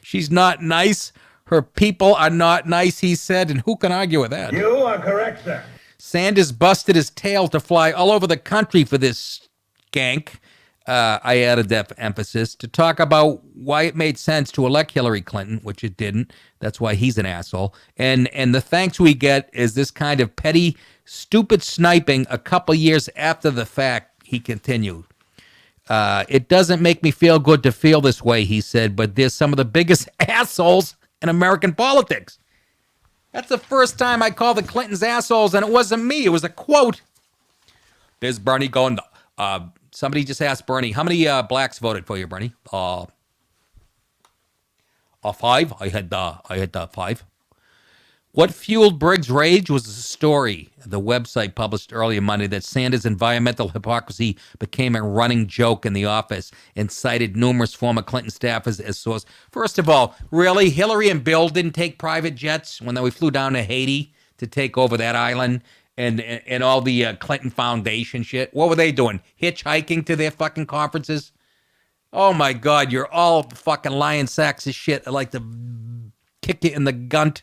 She's not nice. Her people are not nice, he said, and who can argue with that? You are correct, sir. Sanders busted his tail to fly all over the country for this skank, I added that for emphasis, to talk about why it made sense to elect Hillary Clinton, which it didn't. That's why he's an asshole. And the thanks we get is this kind of petty, stupid sniping a couple years after the fact, he continued. It doesn't make me feel good to feel this way, he said, but there's some of the biggest assholes in American politics. That's the first time I called the Clintons assholes, and it wasn't me. It was a quote. There's Bernie going, somebody just asked Bernie, how many blacks voted for you, Bernie? 5. I had 5. What fueled Briggs' rage was a story the website published earlier Monday that Sanders' environmental hypocrisy became a running joke in the office and cited numerous former Clinton staffers as source. First of all, really, Hillary and Bill didn't take private jets when we flew down to Haiti to take over that island and all the Clinton Foundation shit? What were they doing? Hitchhiking to their fucking conferences? Oh my God, you're all fucking lying sacks of shit. I like to kick you in the gunt.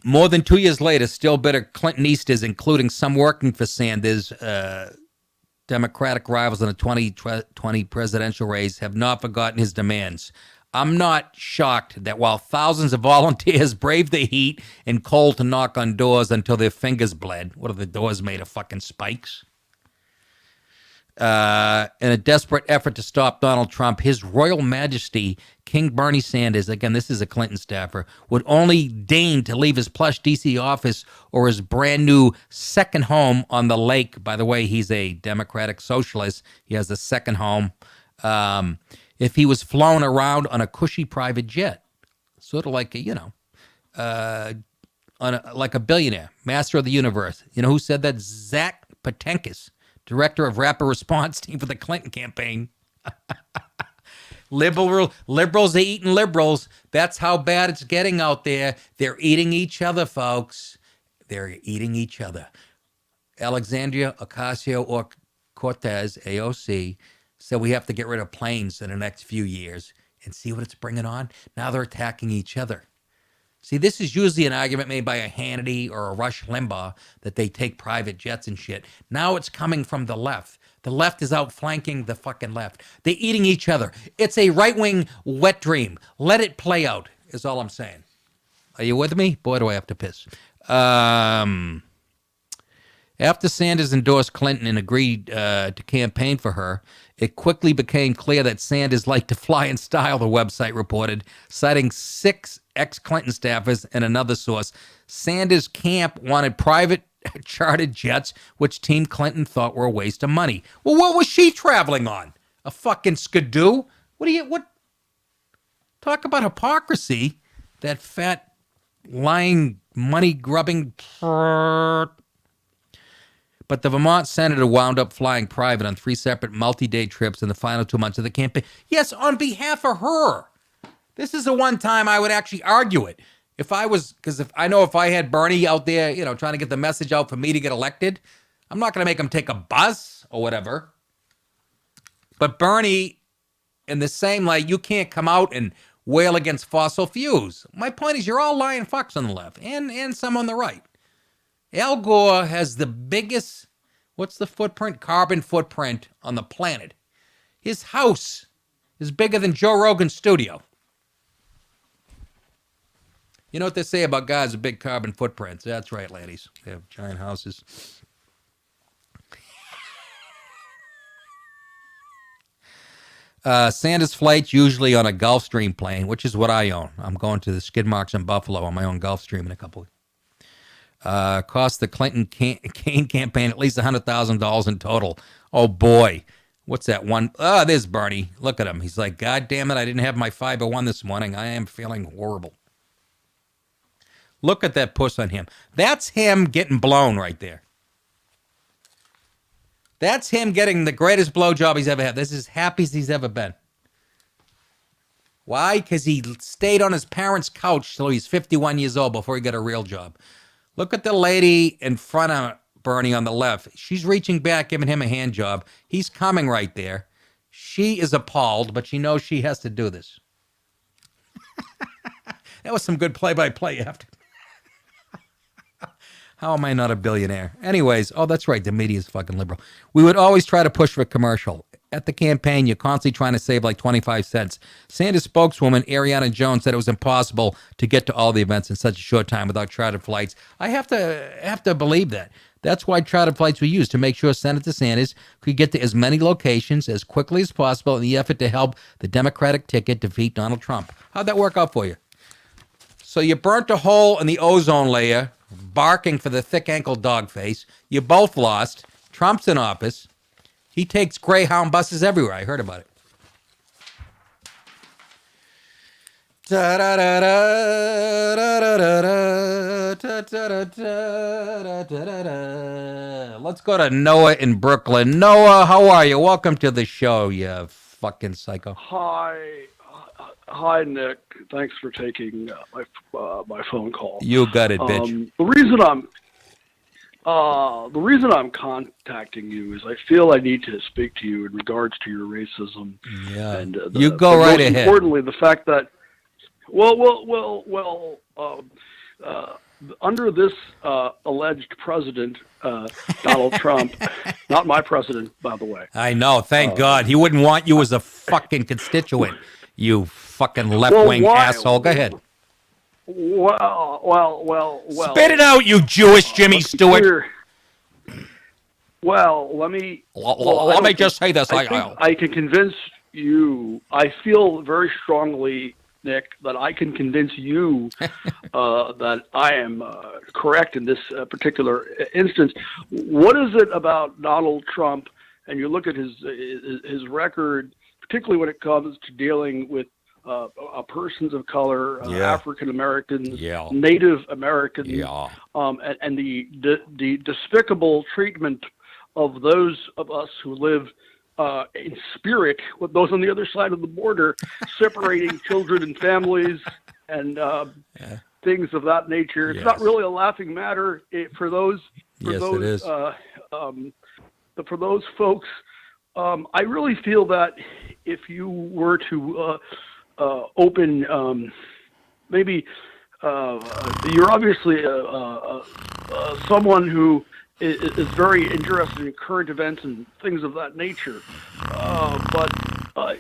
More than 2 years later, still bitter Clintonistas, including some working for Sanders, Democratic rivals in the 2020 presidential race, have not forgotten his demands. I'm not shocked that while thousands of volunteers braved the heat and cold to knock on doors until their fingers bled, what are the doors made of, fucking spikes? In a desperate effort to stop Donald Trump, His Royal Majesty King Bernie Sanders, again, this is a Clinton staffer, would only deign to leave his plush D.C. office or his brand new second home on the lake. By the way, he's a Democratic socialist. He has a second home. If he was flown around on a cushy private jet, sort of like like a billionaire, master of the universe. You know who said that? Zach Patenkis, director of rapid response team for the Clinton campaign. Liberals are eating liberals. That's how bad it's getting out there. They're eating each other, folks. They're eating each other. Alexandria Ocasio-Cortez, AOC, said we have to get rid of planes in the next few years. And see what it's bringing on? Now they're attacking each other. See, this is usually an argument made by a Hannity or a Rush Limbaugh that they take private jets and shit. Now it's coming from the left. The left is outflanking the fucking left. They're eating each other. It's a right-wing wet dream. Let it play out, is all I'm saying. Are you with me? Boy, do I have to piss. After Sanders endorsed Clinton and agreed to campaign for her, it quickly became clear that Sanders liked to fly in style, the website reported, citing 6 ex-Clinton staffers and another source. Sanders' camp wanted private chartered jets, which Team Clinton thought were a waste of money. Well, what was she traveling on? A fucking skidoo? What? Talk about hypocrisy. That fat, lying, money-grubbing... But the Vermont senator wound up flying private on 3 separate multi-day trips in the final 2 months of the campaign. Yes, on behalf of her. This is the one time I would actually argue it. If I had Bernie out there, trying to get the message out for me to get elected, I'm not going to make him take a bus or whatever. But Bernie, in the same light, you can't come out and wail against fossil fuels. My point is, you're all lying fucks on the left and some on the right. Al Gore has the biggest, carbon footprint on the planet. His house is bigger than Joe Rogan's studio. You know what they say about guys with big carbon footprints? That's right, ladies. They have giant houses. Sanders flights usually on a Gulfstream plane, which is what I own. I'm going to the skid marks in Buffalo on my own Gulfstream in a couple of weeks. Cost the Clinton Kane campaign at least $100,000 in total. Oh, boy. What's that one? Oh, there's Bernie. Look at him. He's like, God damn it, I didn't have my Fiber One this morning. I am feeling horrible. Look at that puss on him. That's him getting blown right there. That's him getting the greatest blowjob he's ever had. This is as happy as he's ever been. Why? Because he stayed on his parents' couch till he's 51 years old before he got a real job. Look at the lady in front of Bernie on the left. She's reaching back, giving him a hand job. He's coming right there. She is appalled, but she knows she has to do this. That was some good play-by-play after. How am I not a billionaire? Anyways, oh, that's right. The media is fucking liberal. We would always try to push for a commercial. At the campaign, you're constantly trying to save like 25 cents. Sanders spokeswoman Ariana Jones said it was impossible to get to all the events in such a short time without chartered flights. I have to believe that. That's why chartered flights were used, to make sure Senator Sanders could get to as many locations as quickly as possible in the effort to help the Democratic ticket defeat Donald Trump. How'd that work out for you? So you burnt a hole in the ozone layer, barking for the thick-ankle dog face. You both lost. Trump's in office. He takes Greyhound buses everywhere. I heard about it. Let's go to Noah in Brooklyn. Noah, how are you? Welcome to the show, you fucking psycho. Hi, Nick. Thanks for taking my phone call. You got it, bitch. The reason I'm contacting you is I feel I need to speak to you in regards to your racism. Yeah, and you go right ahead. Most importantly, the fact that, under this alleged president, Donald Trump, not my president, by the way. I know. Thank God. He wouldn't want you as a fucking constituent. You fucking left-wing asshole. Go ahead. Well. Spit it out, you Jewish Jimmy Stewart. Let me just say this. I can convince you. I feel very strongly, Nick, that I can convince you that I am correct in this particular instance. What is it about Donald Trump? And you look at his record, particularly when it comes to dealing with persons of color, African Americans, Native Americans, and the despicable treatment of those of us who live in spirit with those on the other side of the border, separating children and families and things of that nature. It's not really a laughing matter for those. It is. For those folks, I really feel that if you were to open, maybe you're obviously someone who is very interested in current events and things of that nature. But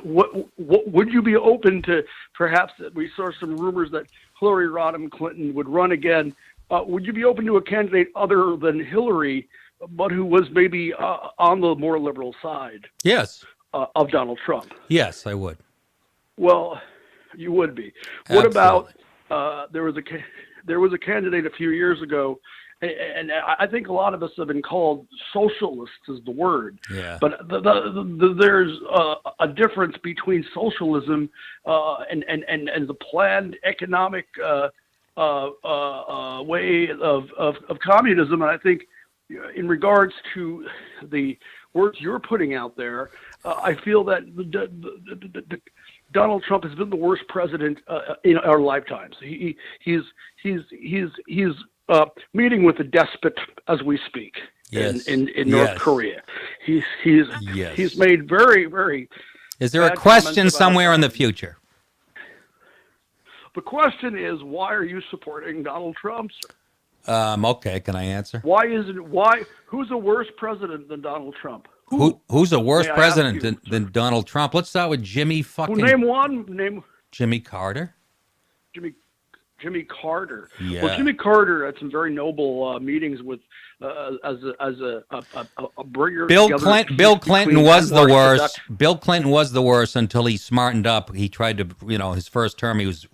what would you be open to? Perhaps that we saw some rumors that Hillary Rodham Clinton would run again. Would you be open to a candidate other than Hillary, but who was maybe on the more liberal side? Yes. Of Donald Trump. Yes, I would. Well, you would be. What about there was a candidate a few years ago, and I think a lot of us have been called socialists is the word. Yeah. But there's a difference between socialism and the planned economic way of communism, and I think in regards to the words you're putting out there, I feel that Donald Trump has been the worst president in our lifetimes. He's meeting with a despot as we speak. Yes. In North Korea. He's made very, very. Is there a question somewhere in the future? The question is, why are you supporting Donald Trump, sir? Okay, can I answer? Who's a worse president than Donald Trump? Who's a worse president than Donald Trump? Let's start with Jimmy fucking. Name one. Jimmy Carter. Jimmy Carter. Yeah. Well, Jimmy Carter had some very noble meetings with as a bringer. Bill Clinton was the worst. Bill Clinton was the worst until he smartened up. He tried to, his first term he was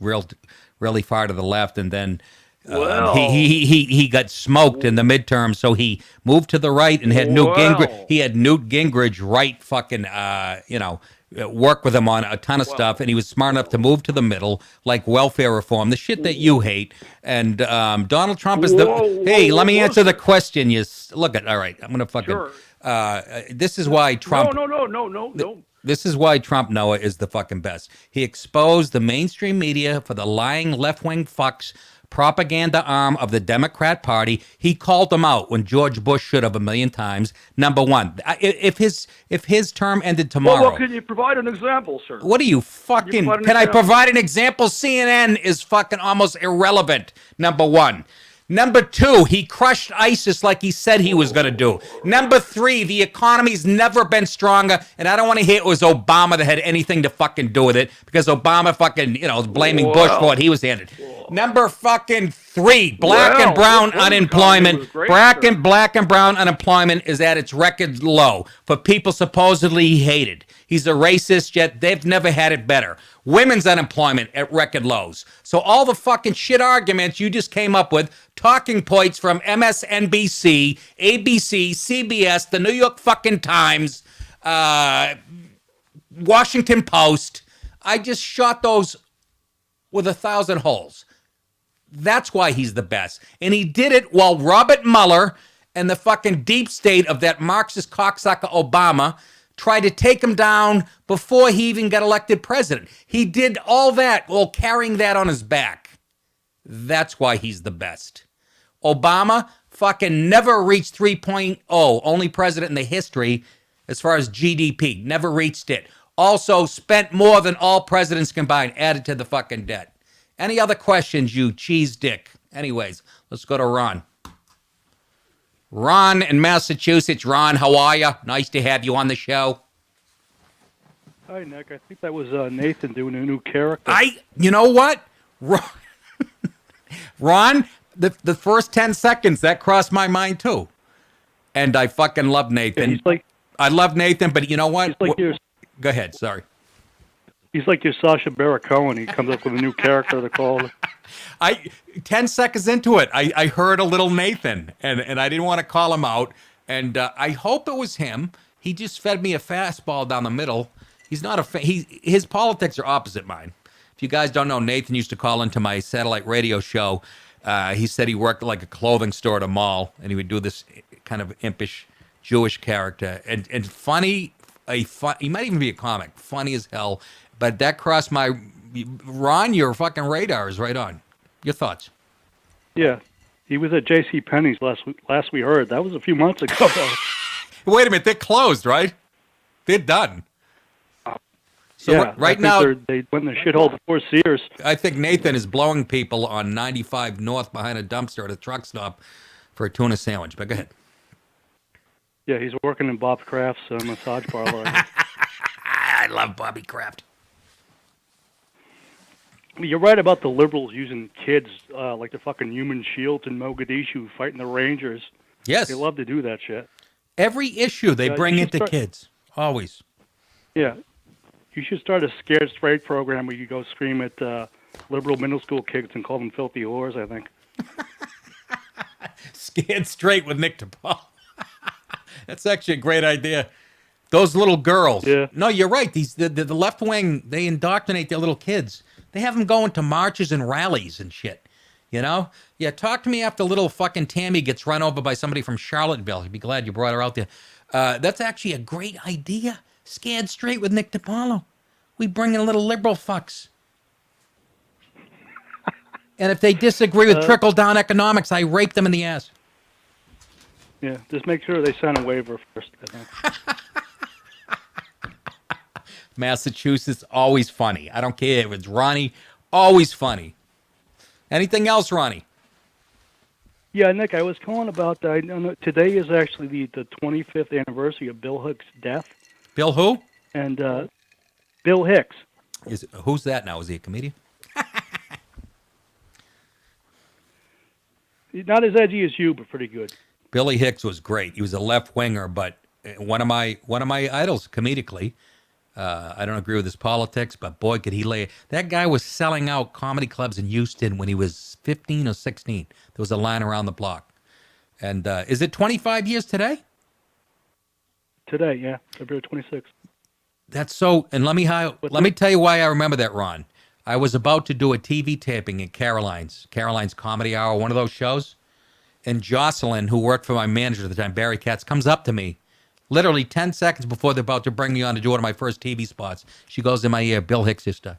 really far to the left, and then. He got smoked in the midterm, so he moved to the right and had Newt Gingrich. He had Newt Gingrich work with him on a ton of stuff, and he was smart enough to move to the middle, like welfare reform, the shit that you hate. And Donald Trump is let me answer the question. You look at all right. I'm gonna fucking. Sure. This is why Trump. No. This is why Trump, Noah, is the fucking best. He exposed the mainstream media for the lying left-wing fucks. Propaganda arm of the Democrat Party. He called them out when George Bush should have 1,000,000 times. Number one, if his term ended tomorrow. Well, can you provide an example, sir? What are you fucking? Can I provide an example? CNN is fucking almost irrelevant. Number one. Number 2, he crushed ISIS like he said he was going to do. Number 3, the economy's never been stronger, and I don't want to hear it was Obama that had anything to fucking do with it, because Obama fucking, was blaming Bush for what he was handed. Number fucking 3, black and brown unemployment. Black and brown unemployment is at its record low for people supposedly he hated. He's a racist, yet they've never had it better. Women's unemployment at record lows. So all the fucking shit arguments you just came up with, talking points from MSNBC, ABC, CBS, the New York fucking Times, Washington Post, I just shot those with 1,000 holes. That's why he's the best. And he did it while Robert Mueller and the fucking deep state of that Marxist cocksucker Obama tried to take him down before he even got elected president. He did all that while carrying that on his back. That's why he's the best. Obama fucking never reached 3.0, only president in the history as far as GDP. Never reached it. Also spent more than all presidents combined, added to the fucking debt. Any other questions, you cheese dick? Anyways, let's go to Ron. Ron in Massachusetts. Ron, how are you? Nice to have you on the show. Hi, Nick. I think that was Nathan doing a new character. You know what? Ron, the first 10 seconds, that crossed my mind too. And I fucking love Nathan. Yeah, I love Nathan, but you know what? Go ahead, sorry. He's like your Sacha Baron Cohen. He comes up with a new character to call. 10 seconds into it, I heard a little Nathan, and I didn't want to call him out. And I hope it was him. He just fed me a fastball down the middle. He's not his politics are opposite mine. If you guys don't know, Nathan used to call into my satellite radio show. He said he worked at like a clothing store at a mall, and he would do this kind of impish Jewish character. And funny, he might even be a comic, funny as hell. But that crossed my... Ron, your fucking radar is right on. Your thoughts? Yeah. He was at J.C. Penney's last we heard. That was a few months ago. Wait a minute. They're closed, right? They're done. So yeah, right now... They went in the shithole before Sears. I think Nathan is blowing people on 95 North behind a dumpster at a truck stop for a tuna sandwich. But go ahead. Yeah, he's working in Bob Kraft's massage parlor. I love Bobby Kraft. You're right about the liberals using kids like the fucking human shields in Mogadishu fighting the Rangers. Yes. They love to do that shit. Every issue they bring into kids. Always. Yeah. You should start a Scared Straight program where you go scream at liberal middle school kids and call them filthy whores, I think. Scared Straight with Nick DiPaolo. That's actually a great idea. Those little girls. Yeah. No, you're right. The left wing, they indoctrinate their little kids. They have them going to marches and rallies and shit. You know? Yeah, talk to me after little fucking Tammy gets run over by somebody from Charlottesville. I'd be glad you brought her out there. That's actually a great idea. Scared Straight with Nick DiPaolo. We bring in little liberal fucks. And if they disagree with trickle-down economics, I rape them in the ass. Yeah, just make sure they sign a waiver first, I think. Massachusetts, always funny. I don't care if it's Ronnie, always funny. Anything else, Ronnie? Yeah, Nick, I was calling about, today is actually the 25th anniversary of Bill Hicks' death. Bill who? And Bill Hicks. Who's that now? Is he a comedian? He's not as edgy as you, but pretty good. Billy Hicks was great. He was a left winger, but one of my idols comedically. I don't agree with his politics, but boy, could he lay. That guy was selling out comedy clubs in Houston when he was 15 or 16. There was a line around the block. And is it 25 years today? Today, yeah, February 26th. That's so. And let me tell you why I remember that, Ron. I was about to do a TV taping at Caroline's Comedy Hour, one of those shows. And Jocelyn, who worked for my manager at the time, Barry Katz, comes up to me literally 10 seconds before they're about to bring me on to do one of my first TV spots. She goes in my ear, Bill Hicks' sister.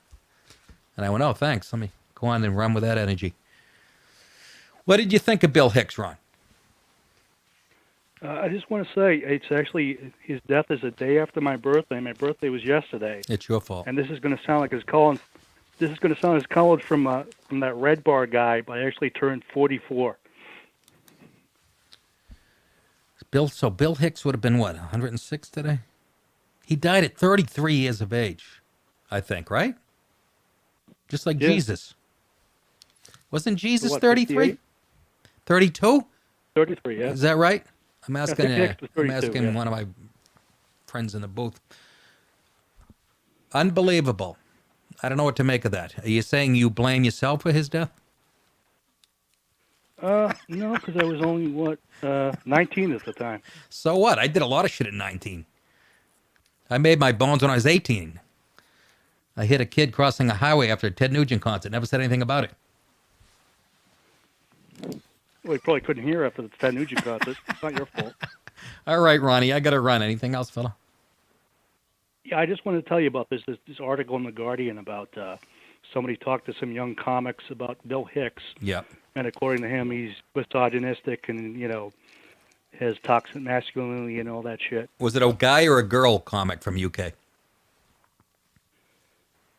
And I went, oh, thanks. Let me go on and run with that energy. What did you think of Bill Hicks, Ron? I just want to say, it's actually, his death is a day after my birthday. My birthday was yesterday. It's your fault. And this is going to sound like his Colin. This is going to sound as college from that Red Bar guy, but I actually turned 44. Bill Hicks would have been, what, 106 today? He died at 33 years of age, I think, right? Just like Jesus. Wasn't Jesus 33? 32? 33, yeah. Is that right? I'm asking, I'm asking yeah. one of my friends in the booth. Unbelievable. I don't know what to make of that. Are you saying you blame yourself for his death? No, because I was only, 19 at the time. So what? I did a lot of shit at 19. I made my bones when I was 18. I hit a kid crossing a highway after a Ted Nugent concert. Never said anything about it. Well, you probably couldn't hear after the Ted Nugent concert. It's not your fault. All right, Ronnie, I got to run. Anything else, fella? Yeah, I just wanted to tell you about this article in The Guardian about somebody talked to some young comics about Bill Hicks. Yep. And according to him, he's misogynistic and, has toxic masculinity and all that shit. Was it a guy or a girl comic from UK?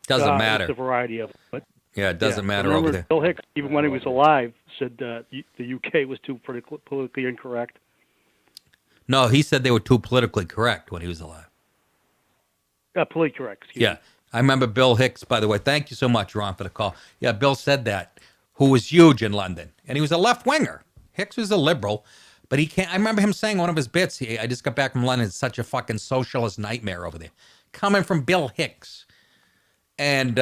Doesn't matter. It's a variety of them. But yeah, it doesn't matter over there. Bill Hicks, even when he was alive, said the UK was too politically incorrect. No, he said they were too politically correct when he was alive. Politically correct, excuse me. I remember Bill Hicks, by the way. Thank you so much, Ron, for the call. Yeah, Bill said that, who was huge in London. And he was a left-winger. Hicks was a liberal, but he can't. I remember him saying one of his bits, I just got back from London, it's such a fucking socialist nightmare over there. Coming from Bill Hicks. And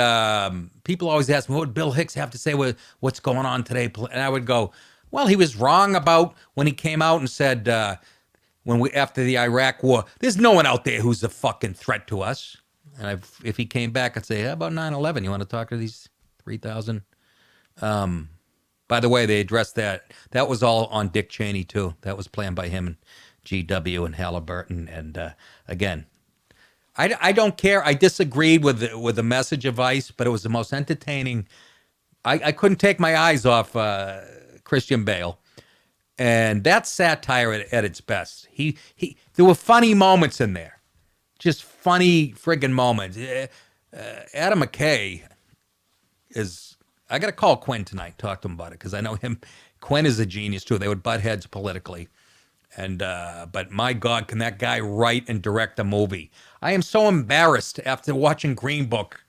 people always ask me, what would Bill Hicks have to say with what's going on today? And I would go, well, he was wrong about when he came out and said, after the Iraq war, there's no one out there who's a fucking threat to us. And if he came back, I'd say, how about 9/11? You want to talk to these 3,000? By the way, they addressed that. That was all on Dick Cheney, too. That was planned by him and GW and Halliburton. And again, I don't care. I disagreed with the message of Vice, but it was the most entertaining. I couldn't take my eyes off Christian Bale. And that's satire at its best. There were funny moments in there. Just funny friggin' moments. Adam McKay is... I got to call Quinn tonight, talk to him about it, because I know him. Quinn is a genius, too. They would butt heads politically. But my God, can that guy write and direct a movie? I am so embarrassed after watching Green Book.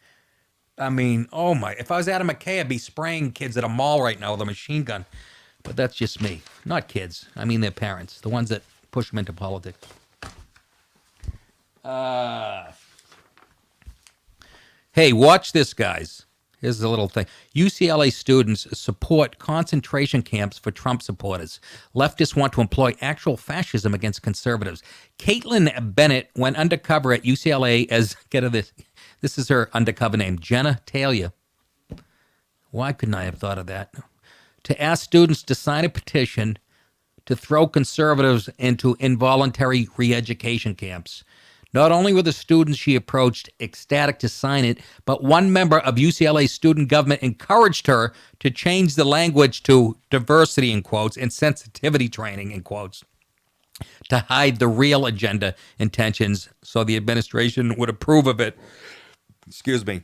I mean, oh my... If I was Adam McKay, I'd be spraying kids at a mall right now with a machine gun. But that's just me. Not kids. I mean their parents. The ones that push them into politics. Hey, watch this, guys. Here's the little thing. UCLA students support concentration camps for Trump supporters. Leftists want to employ actual fascism against conservatives. Caitlin Bennett went undercover at UCLA as, get this, this is her undercover name, Jenna Taylor. Why couldn't I have thought of that? To ask students to sign a petition to throw conservatives into involuntary re-education camps. Not only were the students she approached ecstatic to sign it, but one member of UCLA's student government encouraged her to change the language to diversity, in quotes, and sensitivity training, in quotes, to hide the real agenda intentions so the administration would approve of it. Excuse me.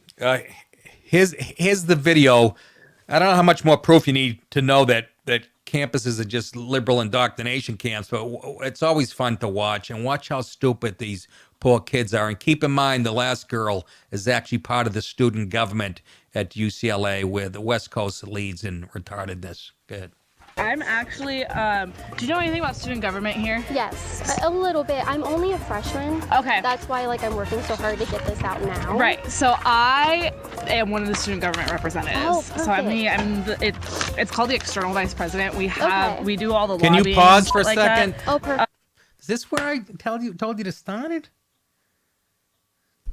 Here's the video. I don't know how much more proof you need to know that campuses are just liberal indoctrination camps, but it's always fun to watch. And watch how stupid these poor kids are. And keep in mind, the last girl is actually part of the student government at UCLA, where the West Coast leads in retardedness. Go ahead. I'm actually, do you know anything about student government here? Yes, a little bit. I'm only a freshman. Okay. That's why, I'm working so hard to get this out now. Right. So I am one of the student government representatives. Oh, perfect. So it's called the external vice president. We do all the Can lobbying. You pause for a like second? That. Oh, perfect. Is this where I told you to start it?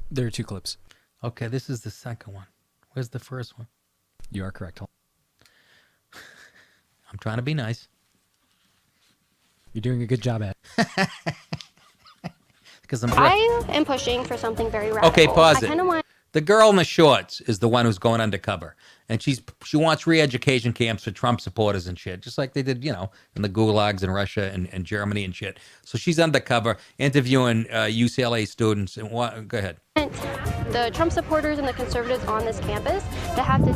There are 2 clips. Okay, this is the second one. Where's the first one? You are correct. I'm trying to be nice. You're doing a good job at it. Because I am pushing for something very radical. Okay, pause it. I kind of want. The girl in the shorts is the one who's going undercover. And she wants re-education camps for Trump supporters and shit, just like they did, in the gulags in Russia and Germany and shit. So she's undercover interviewing UCLA students. And go ahead. The Trump supporters and the conservatives on this campus that have to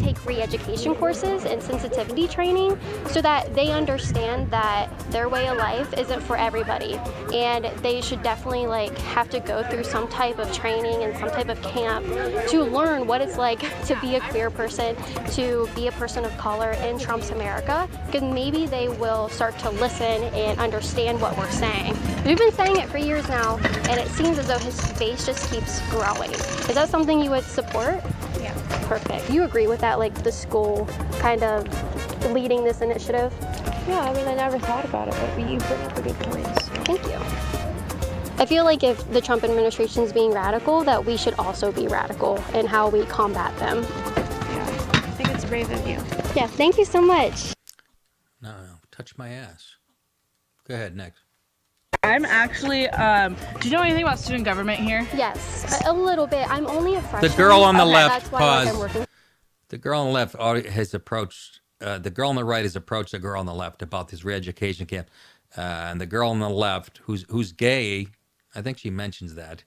take re-education courses and sensitivity training so that they understand that their way of life isn't for everybody, and they should definitely have to go through some type of training and some type of camp to learn what it's like to be a queer person, to be a person of color in Trump's America, because maybe they will start to listen and understand what we're saying. We've been saying it for years now, and it seems as though his base just keeps growing. Is that something you would support? Yeah. Perfect. You agree with that, the school kind of leading this initiative? Yeah, I never thought about it, but you bring up a good point. Thank you. I feel like if the Trump administration is being radical, that we should also be radical in how we combat them. Yeah, I think it's brave of you. Yeah, thank you so much. No, touch my ass. Go ahead, next. I'm actually, do you know anything about student government here? Yes, a little bit. I'm only a freshman. The girl on the Okay, left, that's why, pause. The girl on the left has approached, the girl on the right has approached the girl on the left about this re-education camp. And the girl on the left, who's gay, I think she mentions that,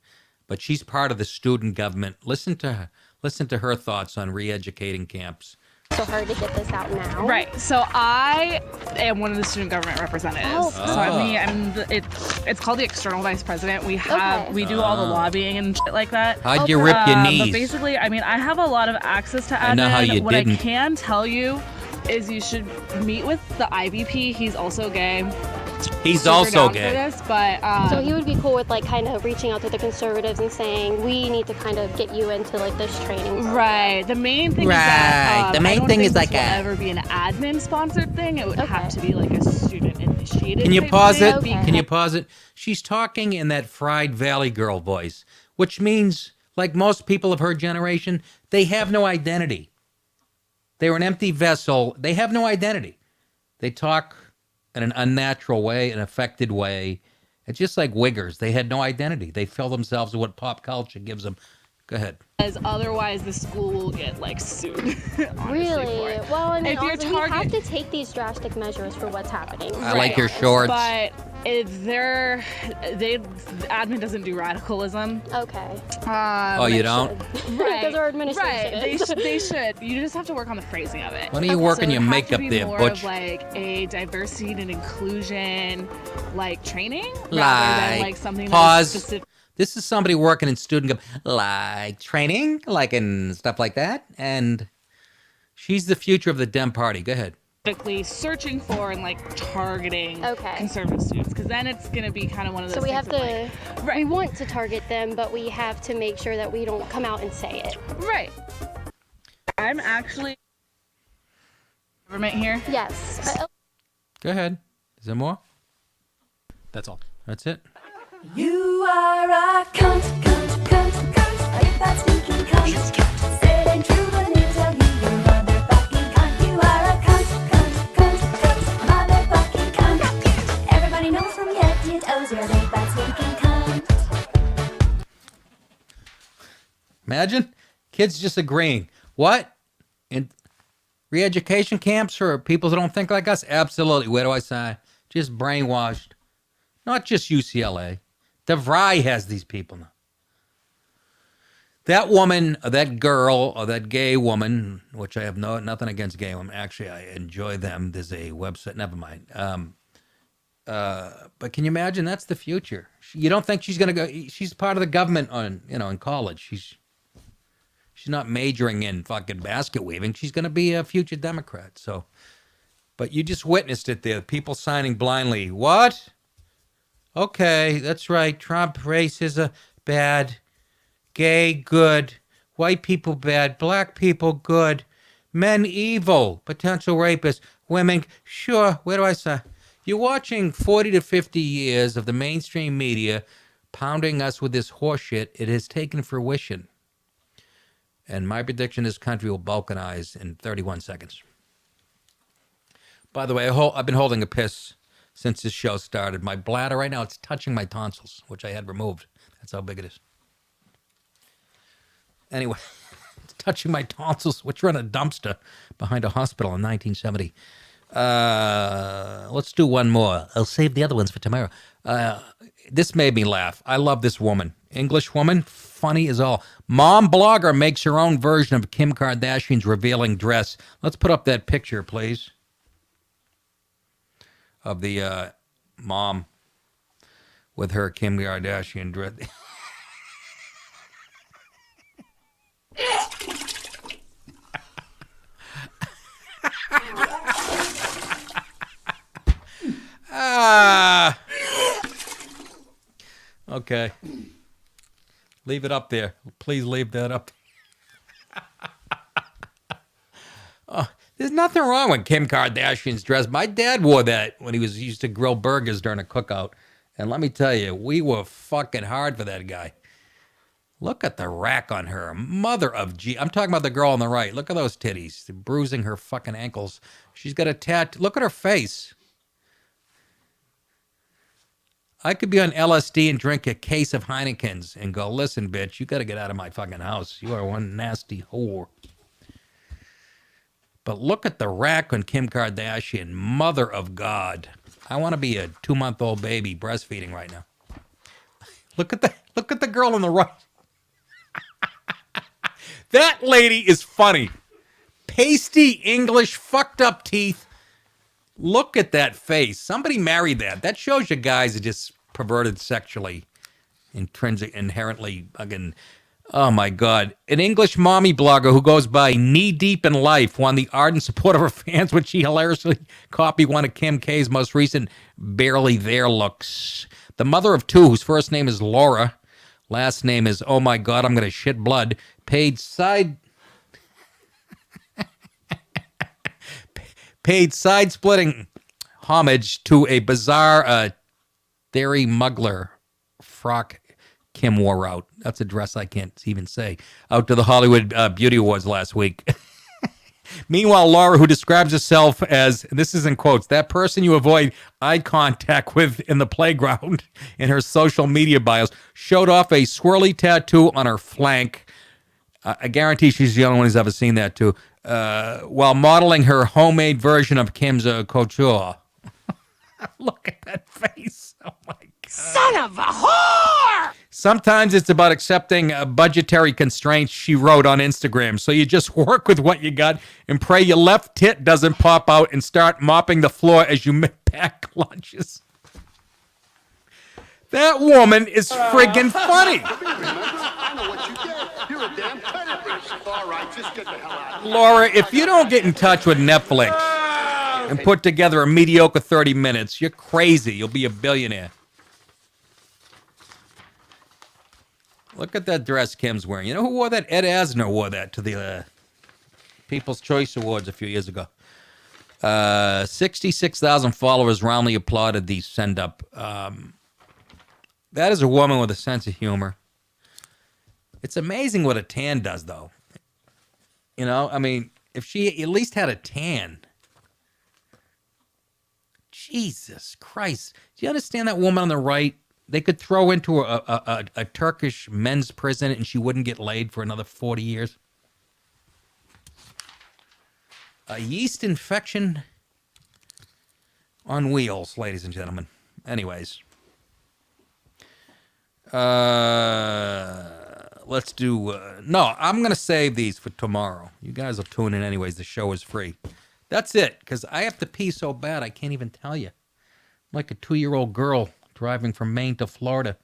but she's part of the student government. Listen to her thoughts on re-educating camps. So hard to get this out now. Right. So I am one of the student government representatives. So it's called the external vice president. We do all the lobbying and shit like that. How'd you rip your knees? But basically, I have a lot of access to admin. I know how you what didn't. I can tell you is you should meet with the IVP. He's also gay. He's Super also down gay. For this, but so he would be cool with kind of reaching out to the conservatives and saying we need to kind of get you into this training program. Right. The main thing is that I don't think this will ever be an admin sponsored thing. It would have to be a student initiated. Can you pause it? Okay. Can you pause it? She's talking in that fried Valley Girl voice, which means, like most people of her generation, they have no identity. They're an empty vessel. They have no identity. They talk in an unnatural way, an affected way. It's just like wiggers. They had no identity. They fill themselves with what pop culture gives them. Go ahead. As otherwise the school will get sued. Really? Well, if we have to take these drastic measures for what's happening. I like your shorts. But admin doesn't do radicalism. Okay. You don't? Because our administration Right. They should. You just have to work on the phrasing of it. When are you working your makeup there, Butch? More of a diversity and inclusion training rather than something pause. that is specific. This is somebody working in student training, and stuff like that. And she's the future of the Dem Party. Go ahead. Specifically searching for and targeting conservative students, because then it's going to be kind of one of those So we things have to, we want to target them, but we have to make sure that we don't come out and say it. Right. I'm actually government here. Yes. Go ahead. Is there more? That's all. That's it. You are a cunt. If that's stinking cunt. Said and true, let me tell you, you're motherfucking cunt. You are a cunt. Motherfucking cunt. Everybody knows from head to toes, you're a big fat stinking cunt. Imagine kids just agreeing. What? In re-education camps for people who don't think like us? Absolutely. Where do I sign? Just brainwashed. Not just UCLA. DeVry has these people now. That woman, or that girl, or that gay woman, which I have nothing against gay women. Actually, I enjoy them. There's a website. Never mind. But can you imagine? That's the future. You don't think she's going to go? She's part of the government in college. She's not majoring in fucking basket weaving. She's going to be a future Democrat. So, but you just witnessed it there. People signing blindly. What? Okay, that's right. Trump, race is bad. Gay, good. White people, bad. Black people, good. Men, evil. Potential rapists. Women, sure. Where do I say? You're watching 40 to 50 years of the mainstream media pounding us with this horseshit. It has taken fruition. And my prediction, this country will balkanize in 31 seconds. By the way, I've been holding a piss since this show started. My bladder right now, it's touching my tonsils, which I had removed. That's how big it is. Anyway, touching my tonsils, which were in a dumpster behind a hospital in 1970. Let's do one more. I'll save the other ones for tomorrow. This made me laugh. I love this woman. English woman, funny as all. Mom blogger makes her own version of Kim Kardashian's revealing dress. Let's put up that picture, please, of the mom with her Kim Kardashian dress. Okay. Leave it up there. Please leave that up. There's nothing wrong with Kim Kardashian's dress. My dad wore that when he used to grill burgers during a cookout. And let me tell you, we were fucking hard for that guy. Look at the rack on her. Mother of G. I'm talking about the girl on the right. Look at those titties. They're bruising her fucking ankles. She's got a tattoo. Look at her face. I could be on LSD and drink a case of Heineken's and go, listen, bitch, you got to get out of my fucking house. You are one nasty whore. But look at the rack on Kim Kardashian. Mother of God. I want to be a 2-month-old baby breastfeeding right now. Look at the girl on the right. That lady is funny. Pasty English, fucked up teeth. Look at that face. Somebody married that. That shows you guys are just perverted sexually, inherently. Again, oh my God. An English mommy blogger who goes by Knee Deep in Life won the ardent support of her fans when she hilariously copied one of Kim K's most recent barely there looks. The mother of two, whose first name is Laura, last name is, oh my God, I'm going to shit blood, paid side-splitting homage to a bizarre Thierry Mugler frock Kim wore out. That's a dress I can't even say. Out to the Hollywood Beauty Awards last week. Meanwhile, Laura, who describes herself as, and this is in quotes, that person you avoid eye contact with in the playground in her social media bios, showed off a swirly tattoo on her flank. I guarantee she's the only one who's ever seen that too. While modeling her homemade version of Kim's couture. Look at that face. Oh, my God. Son of a whore! Sometimes it's about accepting budgetary constraints, she wrote on Instagram. So you just work with what you got and pray your left tit doesn't pop out and start mopping the floor as you pack lunches. That woman is friggin' funny. I know what you did. You're a damn terrorist. All right, just get the hell out of here. Laura, if you don't get in touch with Netflix and put together a mediocre 30 minutes, you're crazy. You'll be a billionaire. Look at that dress Kim's wearing. You know who wore that? Ed Asner wore that to the People's Choice Awards a few years ago. 66,000 followers roundly applauded the send-up. That is a woman with a sense of humor. It's amazing what a tan does, though. You know, I mean, if she at least had a tan. Jesus Christ. Do you understand that woman on the right? They could throw into a Turkish men's prison and she wouldn't get laid for another 40 years. A yeast infection on wheels, ladies and gentlemen. Anyways. Let's do... no, I'm going to save these for tomorrow. You guys will tune in anyways. The show is free. That's it, because I have to pee so bad I can't even tell you. I'm like a 2-year-old girl driving from Maine to Florida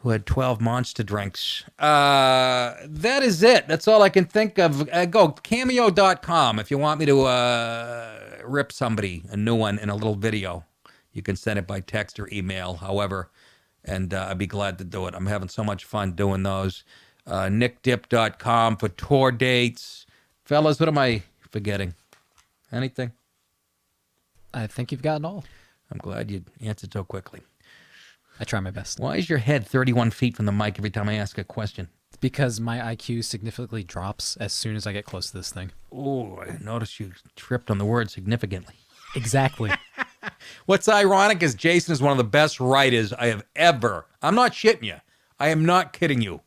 who had 12 Monster drinks. That is it. That's all I can think of. Go cameo.com if you want me to rip somebody a new one in a little video. You can send it by text or email, however, and I'd be glad to do it. I'm having so much fun doing those. nickdip.com for tour dates. Fellas, what am I forgetting? Anything? I think you've gotten all. I'm glad you answered so quickly. I try my best. Why is your head 31 feet from the mic every time I ask a question? It's because my IQ significantly drops as soon as I get close to this thing. Oh, I noticed you tripped on the word significantly. Exactly. What's ironic is Jason is one of the best writers I have ever. I'm not shitting you. I am not kidding you.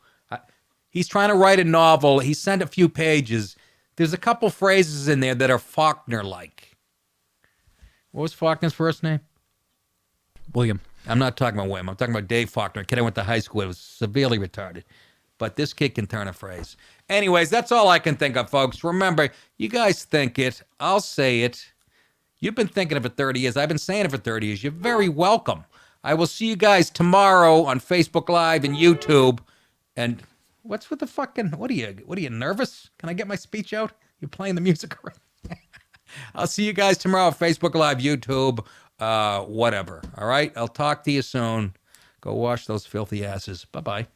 He's trying to write a novel. He sent a few pages. There's a couple phrases in there that are Faulkner-like. What was Faulkner's first name? William. I'm not talking about William. I'm talking about Dave Faulkner, a kid I went to high school with. Was severely retarded. But this kid can turn a phrase. Anyways, that's all I can think of, folks. Remember, you guys think it. I'll say it. You've been thinking it for 30 years. I've been saying it for 30 years. You're very welcome. I will see you guys tomorrow on Facebook Live and YouTube. And what's with the fucking... What are you nervous? Can I get my speech out? You're playing the music around. I'll see you guys tomorrow on Facebook Live, YouTube, whatever. All right? I'll talk to you soon. Go wash those filthy asses. Bye-bye.